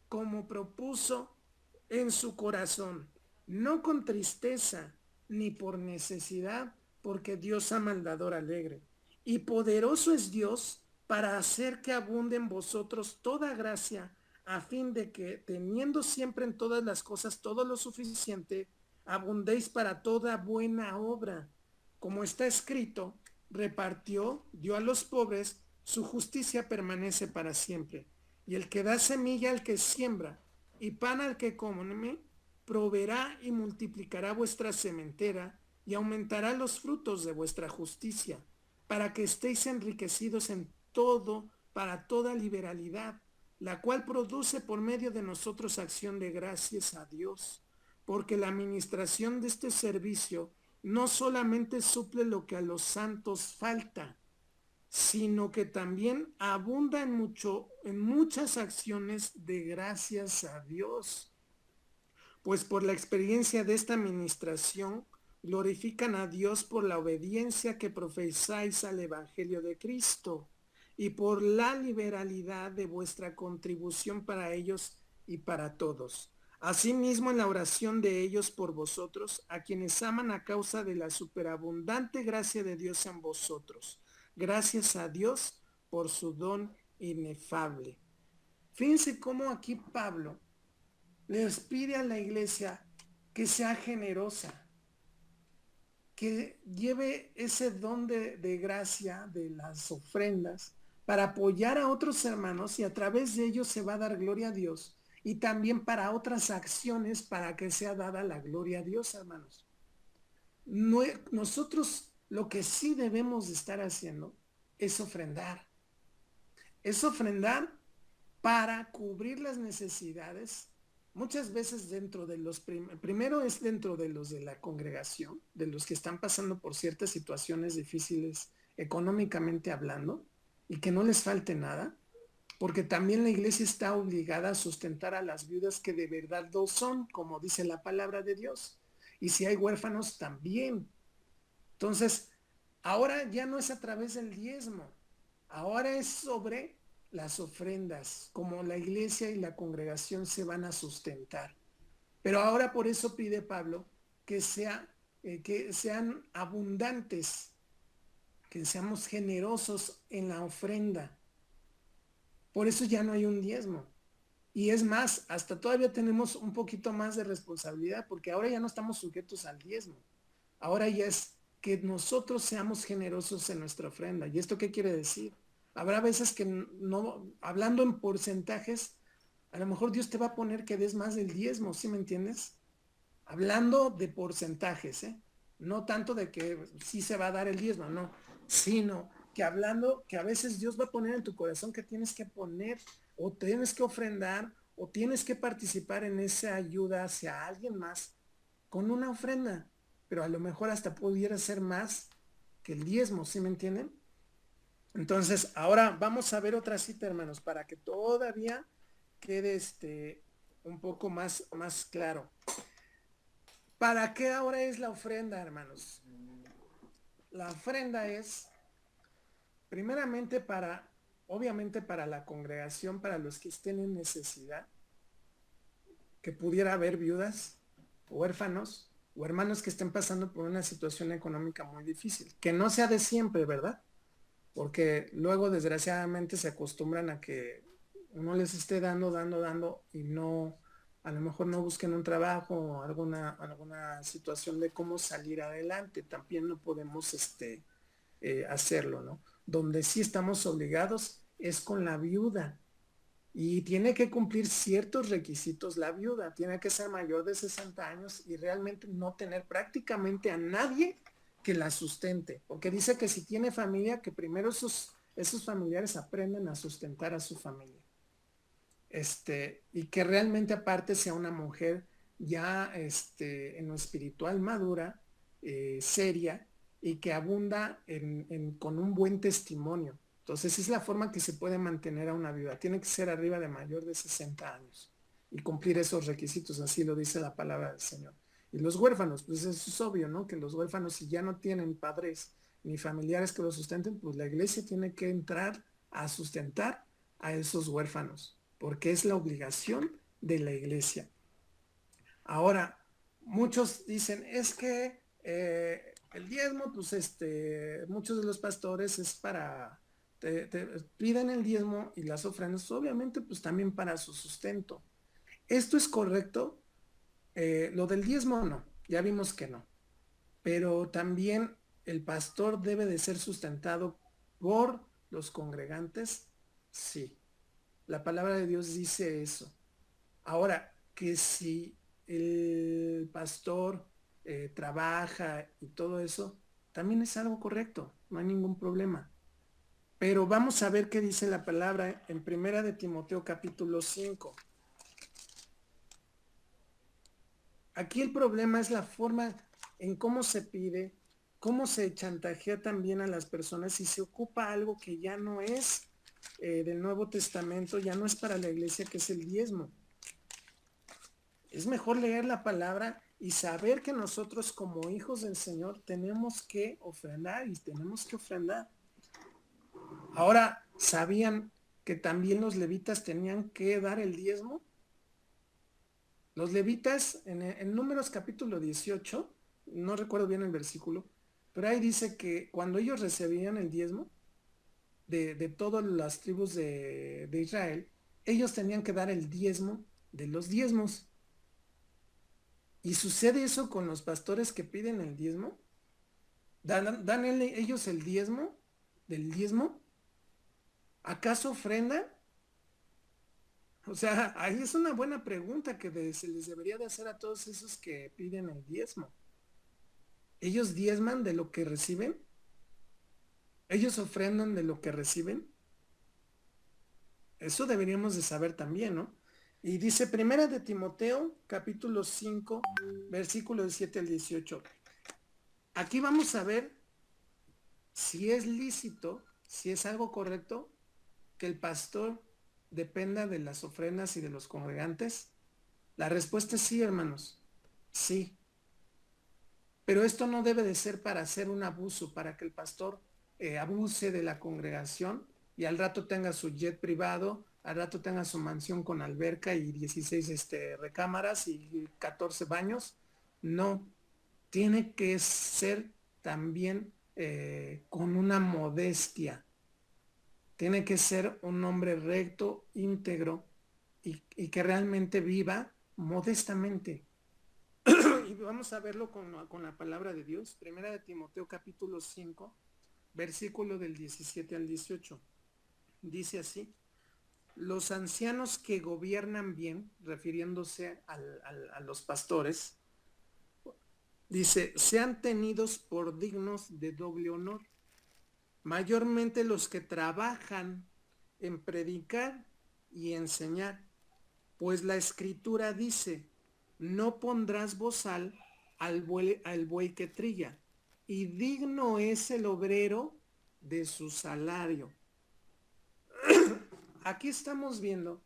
como propuso en su corazón, no con tristeza ni por necesidad, porque Dios ama al dador alegre. Y poderoso es Dios para hacer que abunde en vosotros toda gracia, a fin de que, teniendo siempre en todas las cosas todo lo suficiente, abundéis para toda buena obra. Como está escrito, repartió, dio a los pobres, su justicia permanece para siempre. Y el que da semilla al que siembra y pan al que come, proveerá y multiplicará vuestra sementera y aumentará los frutos de vuestra justicia, para que estéis enriquecidos en todo, para toda liberalidad, la cual produce por medio de nosotros acción de gracias a Dios, porque la administración de este servicio no solamente suple lo que a los santos falta, sino que también abunda en muchas acciones de gracias a Dios. Pues por la experiencia de esta administración, glorifican a Dios por la obediencia que profesáis al Evangelio de Cristo y por la liberalidad de vuestra contribución para ellos y para todos. Asimismo, en la oración de ellos por vosotros, a quienes aman a causa de la superabundante gracia de Dios en vosotros. Gracias a Dios por su don inefable. Fíjense cómo aquí Pablo les pide a la iglesia que sea generosa, que lleve ese don de gracia de las ofrendas para apoyar a otros hermanos, y a través de ellos se va a dar gloria a Dios, y también para otras acciones para que sea dada la gloria a Dios, hermanos. Nosotros lo que sí debemos de estar haciendo es ofrendar para cubrir las necesidades, muchas veces dentro de los, primero es dentro de los de la congregación, de los que están pasando por ciertas situaciones difíciles económicamente hablando, y que no les falte nada, porque también la iglesia está obligada a sustentar a las viudas que de verdad lo son, como dice la palabra de Dios. Y si hay huérfanos también. Entonces, ahora ya no es a través del diezmo, ahora es sobre las ofrendas, como la iglesia y la congregación se van a sustentar. Pero ahora por eso pide Pablo que sean abundantes, que seamos generosos en la ofrenda. Por eso ya no hay un diezmo. Y es más, hasta todavía tenemos un poquito más de responsabilidad, porque ahora ya no estamos sujetos al diezmo. Ahora ya es que nosotros seamos generosos en nuestra ofrenda. ¿Y esto qué quiere decir? Habrá veces que no, hablando en porcentajes, a lo mejor Dios te va a poner que des más del diezmo, ¿sí me entiendes? Hablando de porcentajes, ¿eh? No tanto de que sí se va a dar el diezmo, no, sino que hablando que a veces Dios va a poner en tu corazón que tienes que poner, o tienes que ofrendar, o tienes que participar en esa ayuda hacia alguien más con una ofrenda, pero a lo mejor hasta pudiera ser más que el diezmo, ¿sí me entienden? Entonces, ahora vamos a ver otra cita, hermanos, para que todavía quede un poco más claro. ¿Para qué ahora es la ofrenda, hermanos? La ofrenda es primeramente obviamente para la congregación, para los que estén en necesidad, que pudiera haber viudas, huérfanos o hermanos que estén pasando por una situación económica muy difícil, que no sea de siempre, ¿verdad? Porque luego desgraciadamente se acostumbran a que uno les esté dando y no, a lo mejor no busquen un trabajo o alguna situación de cómo salir adelante. También no podemos hacerlo, ¿no? Donde sí estamos obligados es con la viuda, y tiene que cumplir ciertos requisitos la viuda, tiene que ser mayor de 60 años y realmente no tener prácticamente a nadie que la sustente, porque dice que si tiene familia, que primero esos familiares aprenden a sustentar a su familia. Y que realmente aparte sea una mujer ya en lo espiritual madura, seria, y que abunda con un buen testimonio. Entonces es la forma que se puede mantener a una viuda. Tiene que ser arriba de mayor de 60 años y cumplir esos requisitos, así lo dice la palabra del Señor. Y los huérfanos, pues eso es obvio, ¿no? Que los huérfanos, si ya no tienen padres ni familiares que los sustenten, pues la iglesia tiene que entrar a sustentar a esos huérfanos, porque es la obligación de la iglesia. Ahora, muchos dicen, es que el diezmo, pues muchos de los pastores es para, te piden el diezmo y las ofrendas, obviamente, pues también para su sustento. ¿Esto es correcto? Lo del diezmo no, ya vimos que no, pero también el pastor debe de ser sustentado por los congregantes, sí. La palabra de Dios dice eso. Ahora, que si el pastor trabaja y todo eso, también es algo correcto, no hay ningún problema. Pero vamos a ver qué dice la palabra en Primera de Timoteo capítulo 5. Aquí el problema es la forma en cómo se pide, cómo se chantajea también a las personas y se ocupa algo que ya no es del Nuevo Testamento, ya no es para la iglesia, que es el diezmo. Es mejor leer la palabra y saber que nosotros como hijos del Señor tenemos que ofrendar y tenemos que ofrendar. Ahora, ¿sabían que también los levitas tenían que dar el diezmo? Los levitas, en Números capítulo 18, no recuerdo bien el versículo, pero ahí dice que cuando ellos recibían el diezmo de todas las tribus de Israel, ellos tenían que dar el diezmo de los diezmos. ¿Y sucede eso con los pastores que piden el diezmo? ¿Dan ellos el diezmo del diezmo? ¿Acaso ofrenda? O sea, ahí es una buena pregunta que se les debería de hacer a todos esos que piden el diezmo. ¿Ellos diezman de lo que reciben? ¿Ellos ofrendan de lo que reciben? Eso deberíamos de saber también, ¿no? Y dice Primera de Timoteo, capítulo 5, versículo 17 al 18. Aquí vamos a ver si es lícito, si es algo correcto, que el pastor dependa de las ofrendas y de los congregantes. La respuesta es sí, hermanos, sí. Pero esto no debe de ser para hacer un abuso, para que el pastor abuse de la congregación y al rato tenga su jet privado, al rato tenga su mansión con alberca y 16 recámaras y 14 baños. No, tiene que ser también con una modestia. Tiene que ser un hombre recto, íntegro y que realmente viva modestamente. Y vamos a verlo con la palabra de Dios. Primera de Timoteo capítulo 5, versículo del 17 al 18. Dice así: los ancianos que gobiernan bien, refiriéndose a los pastores, dice, sean tenidos por dignos de doble honor, mayormente los que trabajan en predicar y enseñar, pues la escritura dice, no pondrás bozal al buey que trilla, y digno es el obrero de su salario. Aquí estamos viendo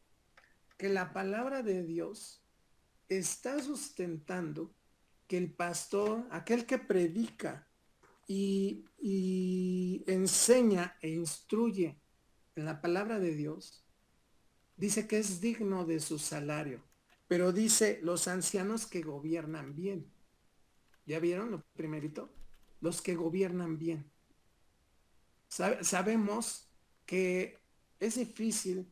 que la palabra de Dios está sustentando que el pastor, aquel que predica y enseña e instruye en la palabra de Dios, dice que es digno de su salario, pero dice los ancianos que gobiernan bien. ¿Ya vieron lo primerito? Los que gobiernan bien. Sabemos que es difícil,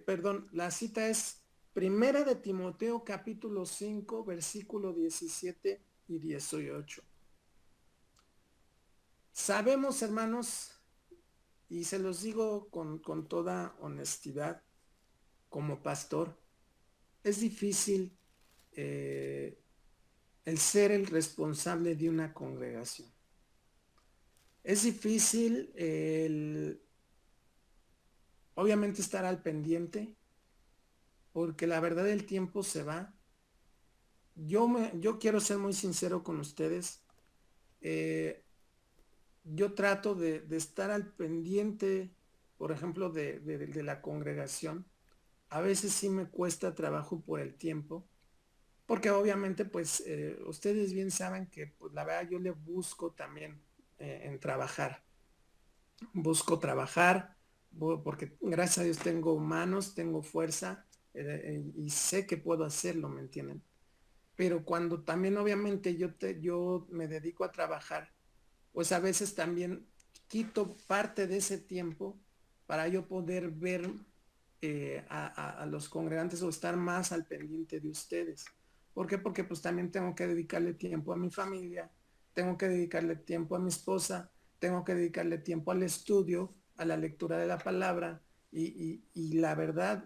perdón, la cita es Primera de Timoteo capítulo 5, versículo 17 y 18. Sabemos, hermanos, y se los digo con toda honestidad, como pastor, es difícil el ser el responsable de una congregación. Es difícil obviamente estar al pendiente, porque la verdad el tiempo se va. Yo quiero ser muy sincero con ustedes. Yo trato de estar al pendiente, por ejemplo, de la congregación. A veces sí me cuesta trabajo por el tiempo, porque obviamente pues ustedes bien saben que pues, la verdad yo le busco también en trabajar. Busco trabajar porque gracias a Dios tengo manos, tengo fuerza y sé que puedo hacerlo, ¿me entienden? pero cuando también obviamente yo me dedico a trabajar, pues a veces también quito parte de ese tiempo para yo poder ver a los congregantes o estar más al pendiente de ustedes. ¿Por qué? Porque pues también tengo que dedicarle tiempo a mi familia, tengo que dedicarle tiempo a mi esposa, tengo que dedicarle tiempo al estudio, a la lectura de la palabra y la verdad,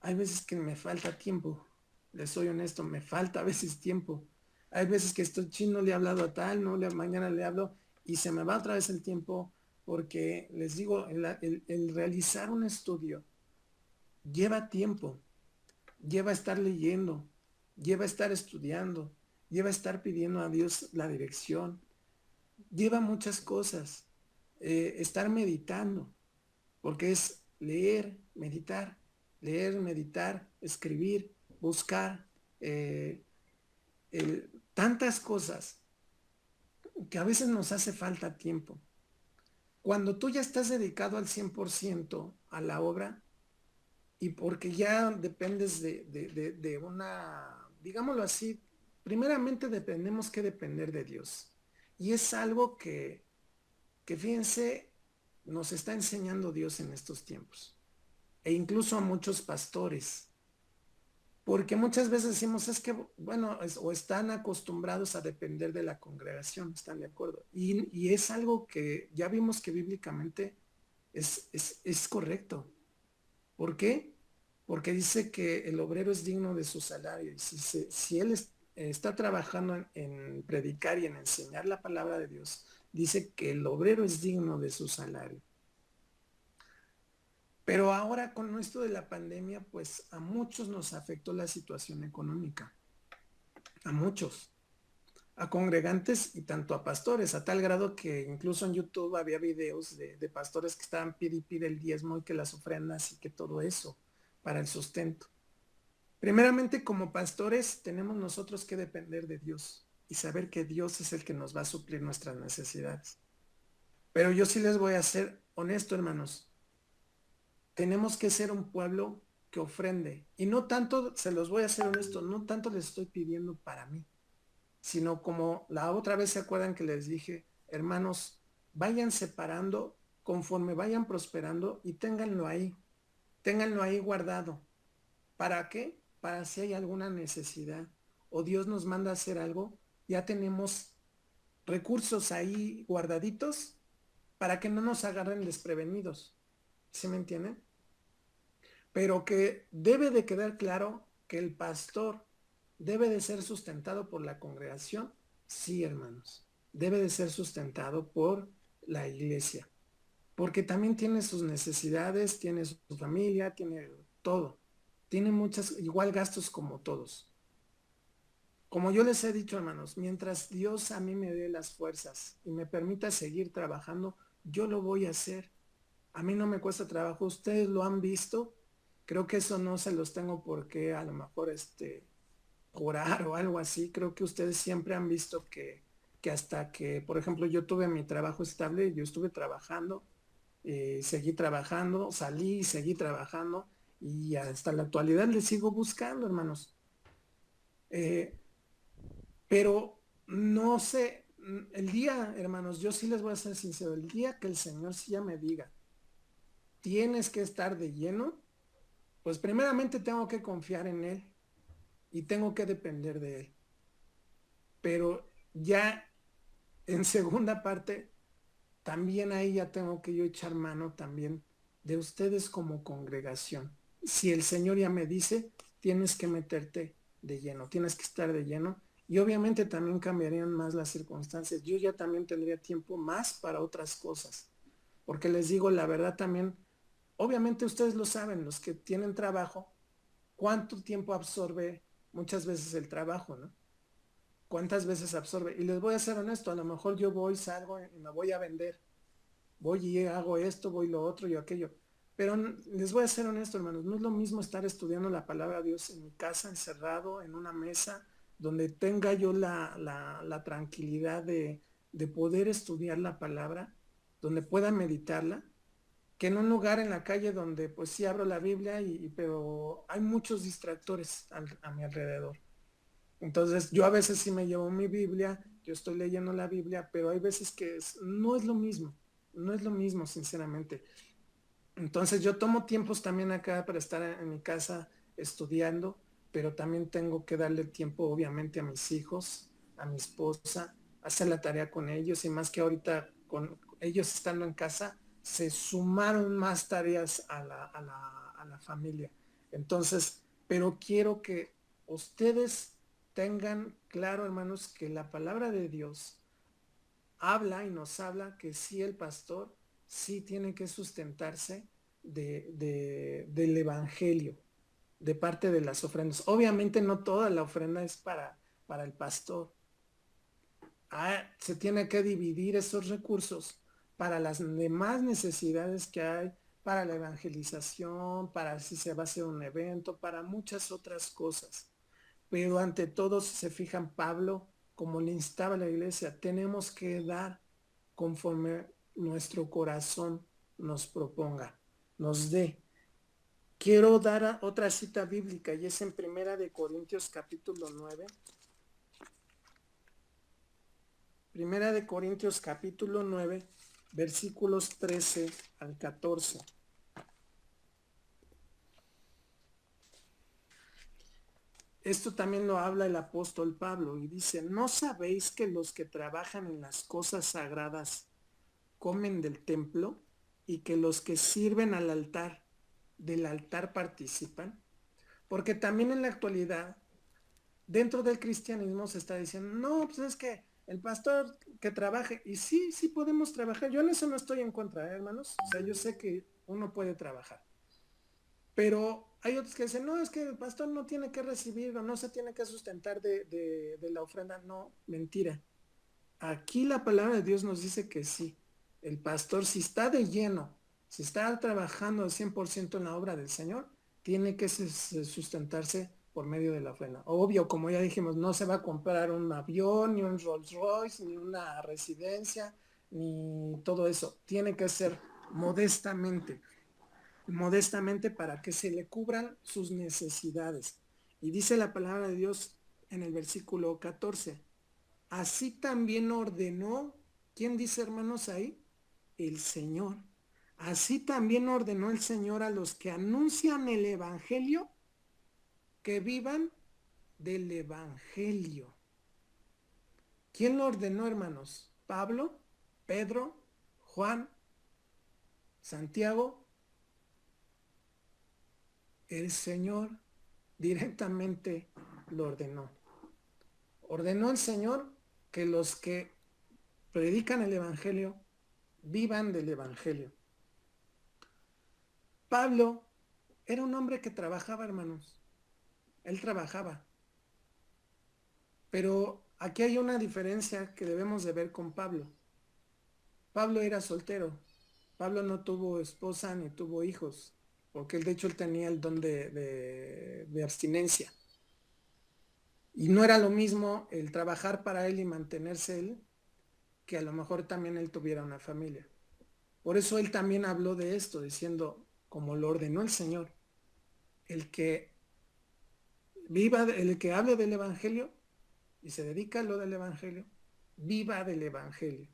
hay veces que me falta tiempo, les soy honesto, me falta a veces tiempo. Hay veces que estoy chino, le he hablado a tal, no, mañana le hablo y se me va otra vez el tiempo porque les digo, el realizar un estudio lleva tiempo, lleva a estar leyendo, lleva a estar estudiando, lleva a estar pidiendo a Dios la dirección, lleva muchas cosas, estar meditando, porque es leer, meditar, escribir, buscar, eh, tantas cosas que a veces nos hace falta tiempo. Cuando tú ya estás dedicado al 100% a la obra y porque ya dependes de una, digámoslo así, primeramente dependemos que depender de Dios. Y es algo que fíjense, nos está enseñando Dios en estos tiempos. E incluso a muchos pastores. Porque muchas veces decimos, es que, bueno, o están acostumbrados a depender de la congregación, ¿están de acuerdo? Y es algo que ya vimos que bíblicamente es correcto. ¿Por qué? Porque dice que el obrero es digno de su salario. Y si él está trabajando en predicar y en enseñar la palabra de Dios, dice que el obrero es digno de su salario. Pero ahora con esto de la pandemia, pues a muchos nos afectó la situación económica, a muchos, a congregantes y tanto a pastores, a tal grado que incluso en YouTube había videos de pastores que estaban pide y pide el diezmo y que las ofrendas y que todo eso para el sustento. Primeramente, como pastores, tenemos nosotros que depender de Dios y saber que Dios es el que nos va a suplir nuestras necesidades. Pero yo sí les voy a ser honesto, hermanos. Tenemos que ser un pueblo que ofrende. Y no tanto, se los voy a ser honesto, no tanto les estoy pidiendo para mí, sino como la otra vez se acuerdan que les dije, hermanos, vayan separando conforme vayan prosperando y ténganlo ahí guardado. ¿Para qué? Para si hay alguna necesidad o Dios nos manda a hacer algo, ya tenemos recursos ahí guardaditos para que no nos agarren desprevenidos. ¿Sí me entienden? Pero que debe de quedar claro que el pastor debe de ser sustentado por la congregación. Sí, hermanos, debe de ser sustentado por la iglesia, porque también tiene sus necesidades, tiene su familia, tiene todo, tiene muchas, igual gastos como todos. Como yo les he dicho, hermanos, mientras Dios a mí me dé las fuerzas y me permita seguir trabajando, yo lo voy a hacer. A mí no me cuesta trabajo, ustedes lo han visto, creo que eso no se los tengo por qué a lo mejor jurar o algo así, creo que ustedes siempre han visto que hasta que, por ejemplo, yo tuve mi trabajo estable, yo estuve trabajando, seguí trabajando, salí y seguí trabajando y hasta la actualidad le sigo buscando, hermanos. Eh, pero no sé, el día, hermanos, yo sí les voy a ser sincero, el día que el Señor sí ya me diga, tienes que estar de lleno, pues primeramente tengo que confiar en Él y tengo que depender de Él. Pero ya en segunda parte, también ahí ya tengo que yo echar mano también de ustedes como congregación. Si el Señor ya me dice, tienes que meterte de lleno, tienes que estar de lleno. Y obviamente también cambiarían más las circunstancias. Yo ya también tendría tiempo más para otras cosas. Porque les digo, la verdad también, obviamente ustedes lo saben, los que tienen trabajo, cuánto tiempo absorbe muchas veces el trabajo, ¿no? Cuántas veces absorbe. Y les voy a ser honesto, a lo mejor yo voy, salgo y me voy a vender. Voy y hago esto, voy lo otro y aquello. Pero les voy a ser honesto, hermanos, no es lo mismo estar estudiando la palabra de Dios en mi casa, encerrado, en una mesa, donde tenga yo la tranquilidad de poder estudiar la palabra, donde pueda meditarla, que en un lugar en la calle donde pues sí abro la Biblia, pero hay muchos distractores a mi alrededor. Entonces, yo a veces sí me llevo mi Biblia, yo estoy leyendo la Biblia, pero hay veces que no es lo mismo, no es lo mismo, sinceramente. Entonces, yo tomo tiempos también acá para estar en mi casa estudiando, pero también tengo que darle tiempo, obviamente, a mis hijos, a mi esposa, hacer la tarea con ellos, y más que ahorita con ellos estando en casa, se sumaron más tareas a la familia. Entonces, pero quiero que ustedes tengan claro, hermanos, que la palabra de Dios habla y nos habla que sí, el pastor sí tiene que sustentarse del evangelio, de parte de las ofrendas. Obviamente no toda la ofrenda es para el pastor. Se tiene que dividir esos recursos para las demás necesidades que hay, para la evangelización, para si se va a hacer un evento, para muchas otras cosas. Pero ante todo, si se fijan, Pablo, como le instaba a la iglesia, tenemos que dar conforme nuestro corazón nos proponga, nos dé. Quiero dar otra cita bíblica y es en Primera de Corintios capítulo 9. Primera de Corintios capítulo 9, versículos 13 al 14. Esto también lo habla el apóstol Pablo y dice, ¿no sabéis que los que trabajan en las cosas sagradas comen del templo y que los que sirven del altar participan? Porque también en la actualidad, dentro del cristianismo se está diciendo, no, pues es que el pastor que trabaje, y sí, sí podemos trabajar, yo en eso no estoy en contra, hermanos, o sea, yo sé que uno puede trabajar, pero hay otros que dicen, no, es que el pastor no tiene que recibir o no se tiene que sustentar de la ofrenda. No, mentira. Aquí la palabra de Dios nos dice que sí. El pastor, si está de lleno, si está trabajando al 100% en la obra del Señor, tiene que sustentarse por medio de la ofrenda. Obvio, como ya dijimos, no se va a comprar un avión, ni un Rolls Royce, ni una residencia, ni todo eso. Tiene que ser modestamente, modestamente para que se le cubran sus necesidades. Y dice la palabra de Dios en el versículo 14, así también ordenó, ¿quién dice, hermanos, ahí? El Señor. Así también ordenó el Señor a los que anuncian el Evangelio que vivan del Evangelio. ¿Quién lo ordenó, hermanos? ¿Pablo, Pedro, Juan, Santiago? El Señor directamente lo ordenó. Ordenó el Señor que los que predican el Evangelio vivan del Evangelio. Pablo era un hombre que trabajaba, hermanos. Él trabajaba. Pero aquí hay una diferencia que debemos de ver con Pablo. Pablo era soltero. Pablo no tuvo esposa ni tuvo hijos, porque de hecho él tenía el don de abstinencia. Y no era lo mismo el trabajar para él y mantenerse él, que a lo mejor también él tuviera una familia. Por eso él también habló de esto, diciendo, como lo ordenó el Señor, el que viva, el que hable del Evangelio y se dedica a lo del Evangelio, viva del Evangelio.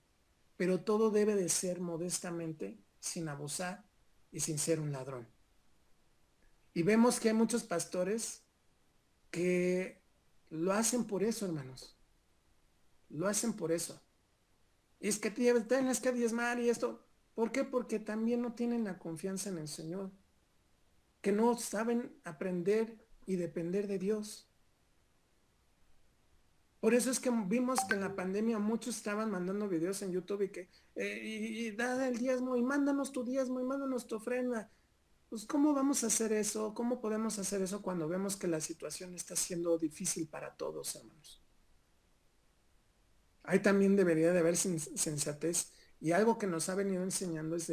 Pero todo debe de ser modestamente, sin abusar y sin ser un ladrón. Y vemos que hay muchos pastores que lo hacen por eso, hermanos. Lo hacen por eso. Y es que tienes que diezmar y esto. ¿Por qué? Porque también no tienen la confianza en el Señor. Que no saben aprender y depender de Dios. Por eso es que vimos que en la pandemia muchos estaban mandando videos en YouTube y que y da el diezmo y mándanos tu diezmo y mándanos tu ofrenda. Pues ¿cómo vamos a hacer eso? ¿Cómo podemos hacer eso cuando vemos que la situación está siendo difícil para todos, hermanos? Ahí también debería de haber sensatez y algo que nos ha venido enseñando es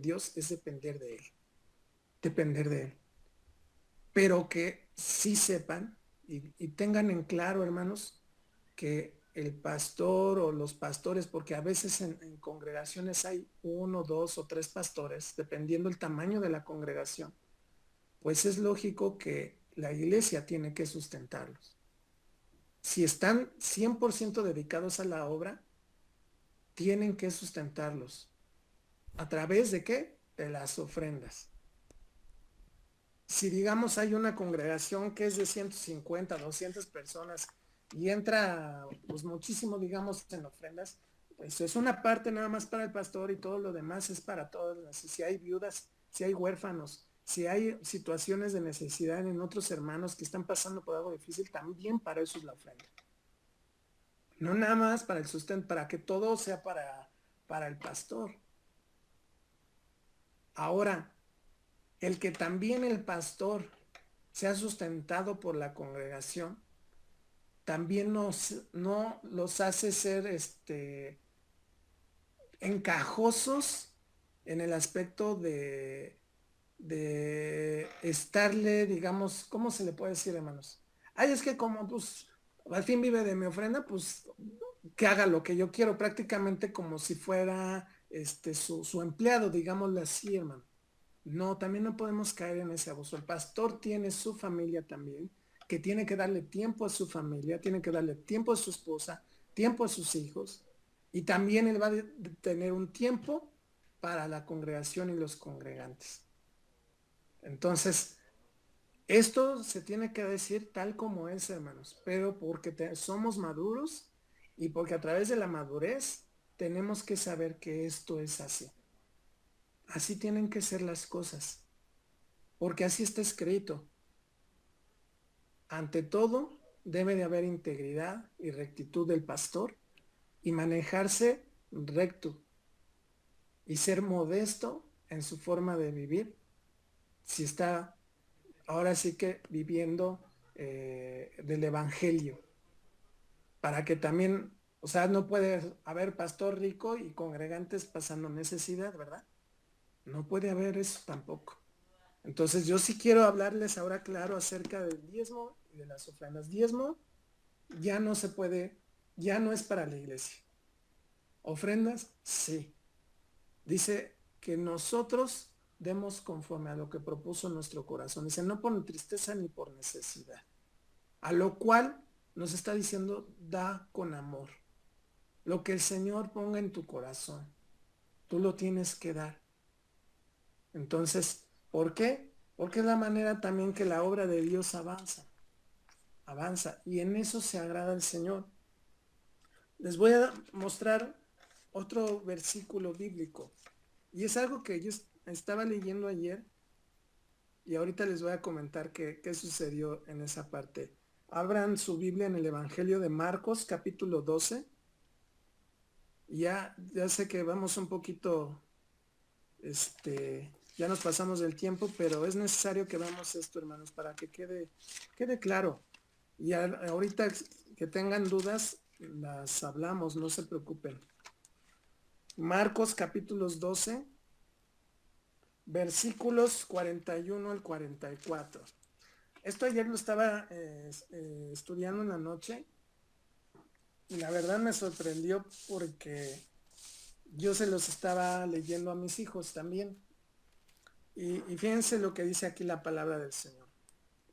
Dios es depender de Él. Pero que sí sepan y tengan en claro, hermanos, que el pastor o los pastores, porque a veces en congregaciones hay uno, dos o tres pastores, dependiendo el tamaño de la congregación, pues es lógico que la iglesia tiene que sustentarlos. si están 100% dedicados a la obra, tienen que sustentarlos. ¿A través de qué? De las ofrendas. Si digamos hay una congregación que es de 150, 200 personas y entra pues muchísimo, digamos, en ofrendas, pues es una parte nada más para el pastor y todo lo demás es para todas. Si hay viudas, si hay huérfanos, si hay situaciones de necesidad en otros hermanos que están pasando por algo difícil, también para eso es la ofrenda. No nada más para el sustento, para que todo sea para el pastor. Ahora, el que también el pastor sea sustentado por la congregación, también no los hace ser encajosos en el aspecto de estarle, digamos, ¿cómo se le puede decir, hermanos? Ay, es que como pues al fin vive de mi ofrenda, pues que haga lo que yo quiero, prácticamente como si fuera su empleado, digámosle así, hermano. No, también no podemos caer en ese abuso. El pastor tiene su familia también, que tiene que darle tiempo a su familia, tiene que darle tiempo a su esposa, tiempo a sus hijos, y también él va a tener un tiempo para la congregación y los congregantes. Entonces, esto se tiene que decir tal como es, hermanos, pero porque somos maduros y porque a través de la madurez tenemos que saber que esto es así. Así tienen que ser las cosas, porque así está escrito. Ante todo, debe de haber integridad y rectitud del pastor y manejarse recto y ser modesto en su forma de vivir, si está ahora sí que viviendo del evangelio, para que también, o sea, no puede haber pastor rico y congregantes pasando necesidad, ¿verdad? No puede haber eso tampoco. Entonces yo sí quiero hablarles ahora claro acerca del diezmo y de las ofrendas. Diezmo ya no se puede, ya no es para la iglesia. Ofrendas, sí. Dice que nosotros demos conforme a lo que propuso nuestro corazón. Dice, no por tristeza ni por necesidad. A lo cual nos está diciendo, da con amor. Lo que el Señor ponga en tu corazón, tú lo tienes que dar. Entonces, ¿por qué? Porque es la manera también que la obra de Dios avanza. Avanza. Y en eso se agrada el Señor. Les voy a mostrar otro versículo bíblico. Y es algo que yo estaba leyendo ayer y ahorita les voy a comentar qué sucedió en esa parte. Abran su Biblia en el Evangelio de Marcos, capítulo 12. Ya sé que vamos un poquito, ya nos pasamos del tiempo, pero es necesario que veamos esto, hermanos, para que quede claro. Y ahorita que tengan dudas, las hablamos, no se preocupen. Marcos capítulos 12, versículos 41 al 44. Esto ayer lo estaba estudiando en la noche y la verdad me sorprendió porque yo se los estaba leyendo a mis hijos también. Y fíjense lo que dice aquí la palabra del Señor.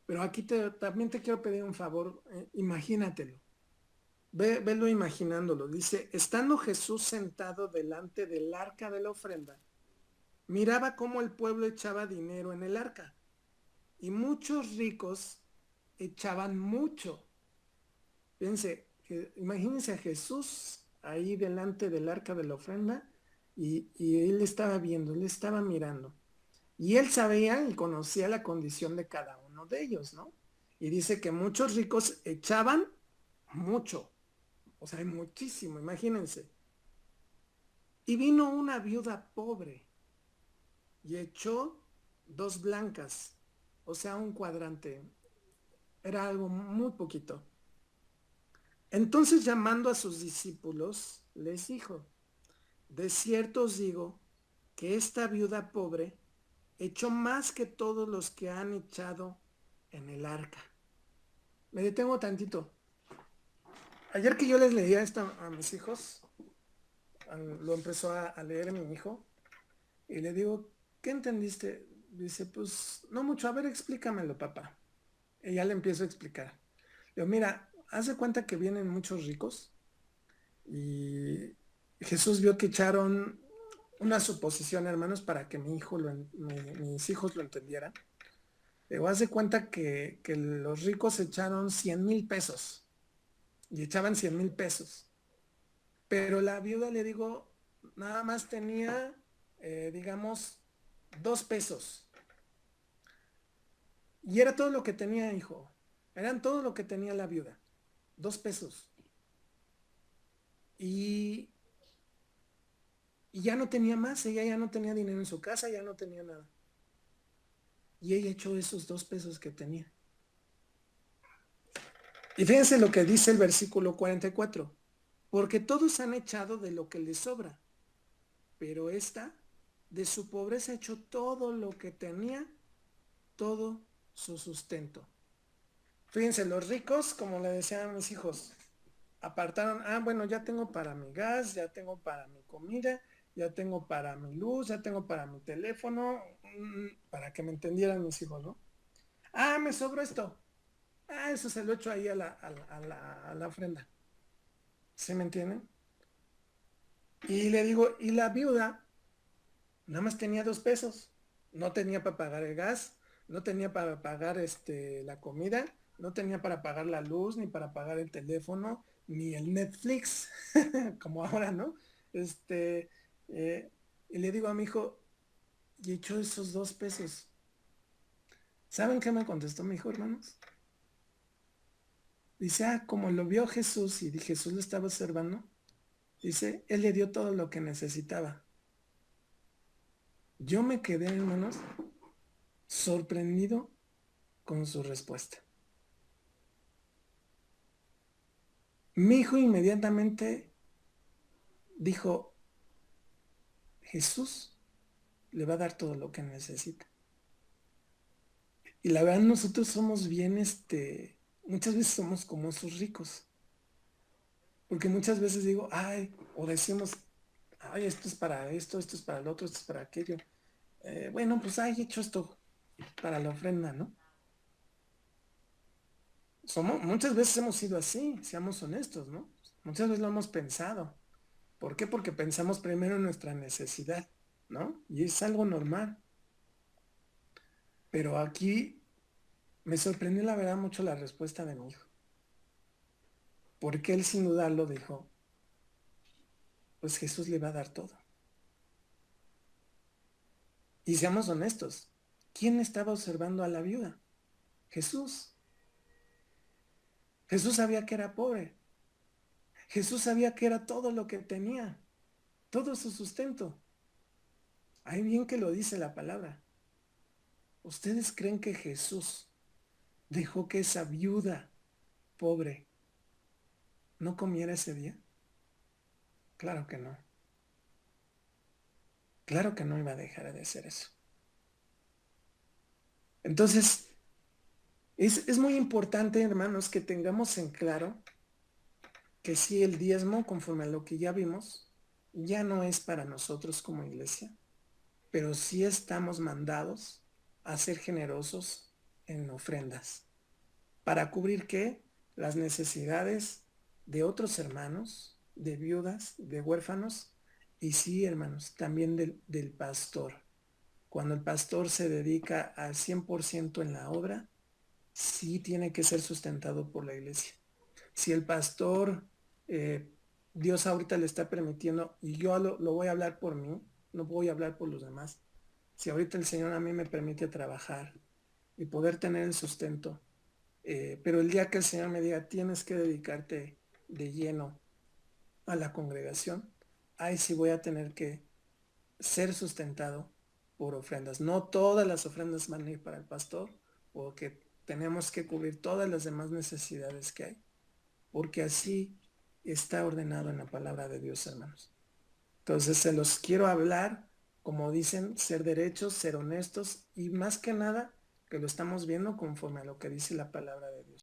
Pero aquí también te quiero pedir un favor, imagínatelo. Velo imaginándolo. Dice, estando Jesús sentado delante del arca de la ofrenda, miraba cómo el pueblo echaba dinero en el arca y muchos ricos echaban mucho. Fíjense, imagínense a Jesús ahí delante del arca de la ofrenda y él estaba viendo, él estaba mirando. Y él sabía y conocía la condición de cada uno de ellos, ¿no? Y dice que muchos ricos echaban mucho, o sea, muchísimo, imagínense. Y vino una viuda pobre y echó dos blancas, o sea, un cuadrante. Era algo muy poquito. Entonces llamando a sus discípulos, les dijo, de cierto os digo que esta viuda pobre echó más que todos los que han echado en el arca. Me detengo tantito. Ayer que yo les leía esto a mis hijos, lo empezó a leer mi hijo, y le digo, ¿qué entendiste? Dice, pues no mucho, a ver, explícamelo, papá. Y ya le empiezo a explicar. Digo, mira, haz de cuenta que vienen muchos ricos y Jesús vio que echaron una suposición, hermanos, para que mis hijos lo entendieran. Pero haz de cuenta que los ricos echaron 100,000 pesos y echaban 100,000 pesos. Pero la viuda, le digo, nada más tenía, digamos, 2 pesos. Y era todo lo que tenía, hijo. Eran todo lo que tenía la viuda. 2 pesos. Y, y ya no tenía más. Ella ya no tenía dinero en su casa, ya no tenía nada. Y ella echó esos 2 pesos que tenía. Y fíjense lo que dice el versículo 44. Porque todos han echado de lo que les sobra. Pero esta, de su pobreza, echó todo lo que tenía, todo su sustento. Fíjense, los ricos, como le decían a mis hijos, apartaron, bueno, ya tengo para mi gas, ya tengo para mi comida, ya tengo para mi luz, ya tengo para mi teléfono, para que me entendieran mis hijos, ¿no? Me sobró esto. Eso se lo echo ahí a la ofrenda. ¿Sí me entienden? Y le digo, y la viuda nada más tenía 2 pesos. No tenía para pagar el gas, no tenía para pagar la comida, no tenía para pagar la luz, ni para pagar el teléfono, ni el Netflix, como ahora, ¿no? Este, eh, y le digo a mi hijo, y echó esos 2 pesos. ¿Saben qué me contestó mi hijo, hermanos? Dice, como lo vio Jesús y Jesús lo estaba observando, dice, él le dio todo lo que necesitaba. Yo me quedé, hermanos, sorprendido con su respuesta. Mi hijo inmediatamente dijo, Jesús le va a dar todo lo que necesita. Y la verdad nosotros somos bien, muchas veces somos como esos ricos. Porque muchas veces digo, o decimos, esto es para esto es para el otro, esto es para aquello. Bueno, pues he hecho esto para la ofrenda, ¿no? Muchas veces hemos sido así, seamos honestos, ¿no? Muchas veces lo hemos pensado. ¿Por qué? Porque pensamos primero en nuestra necesidad, ¿no? Y es algo normal. Pero aquí me sorprendió la verdad mucho la respuesta de mi hijo. Porque él sin dudarlo dijo, pues Jesús le va a dar todo. Y seamos honestos, ¿quién estaba observando a la viuda? Jesús. Jesús sabía que era pobre. Jesús sabía que era todo lo que tenía, todo su sustento. Ahí bien que lo dice la palabra. ¿Ustedes creen que Jesús dejó que esa viuda pobre no comiera ese día? Claro que no. Claro que no iba a dejar de hacer eso. Entonces, es muy importante, hermanos, que tengamos en claro que si el diezmo, conforme a lo que ya vimos, ya no es para nosotros como iglesia, pero sí estamos mandados a ser generosos en ofrendas. ¿Para cubrir qué? Las necesidades de otros hermanos, de viudas, de huérfanos, y sí, hermanos, también del pastor. Cuando el pastor se dedica al 100% en la obra, sí tiene que ser sustentado por la iglesia. Si el pastor, eh, Dios ahorita le está permitiendo, y yo lo voy a hablar por mí, no voy a hablar por los demás. Si ahorita el Señor a mí me permite trabajar y poder tener el sustento, pero el día que el Señor me diga, tienes que dedicarte de lleno a la congregación, ahí sí voy a tener que ser sustentado por ofrendas. No todas las ofrendas van a ir para el pastor, porque tenemos que cubrir todas las demás necesidades que hay, porque así está ordenado en la palabra de Dios, hermanos. Entonces se los quiero hablar, como dicen, ser derechos, ser honestos y más que nada que lo estamos viendo conforme a lo que dice la palabra de Dios.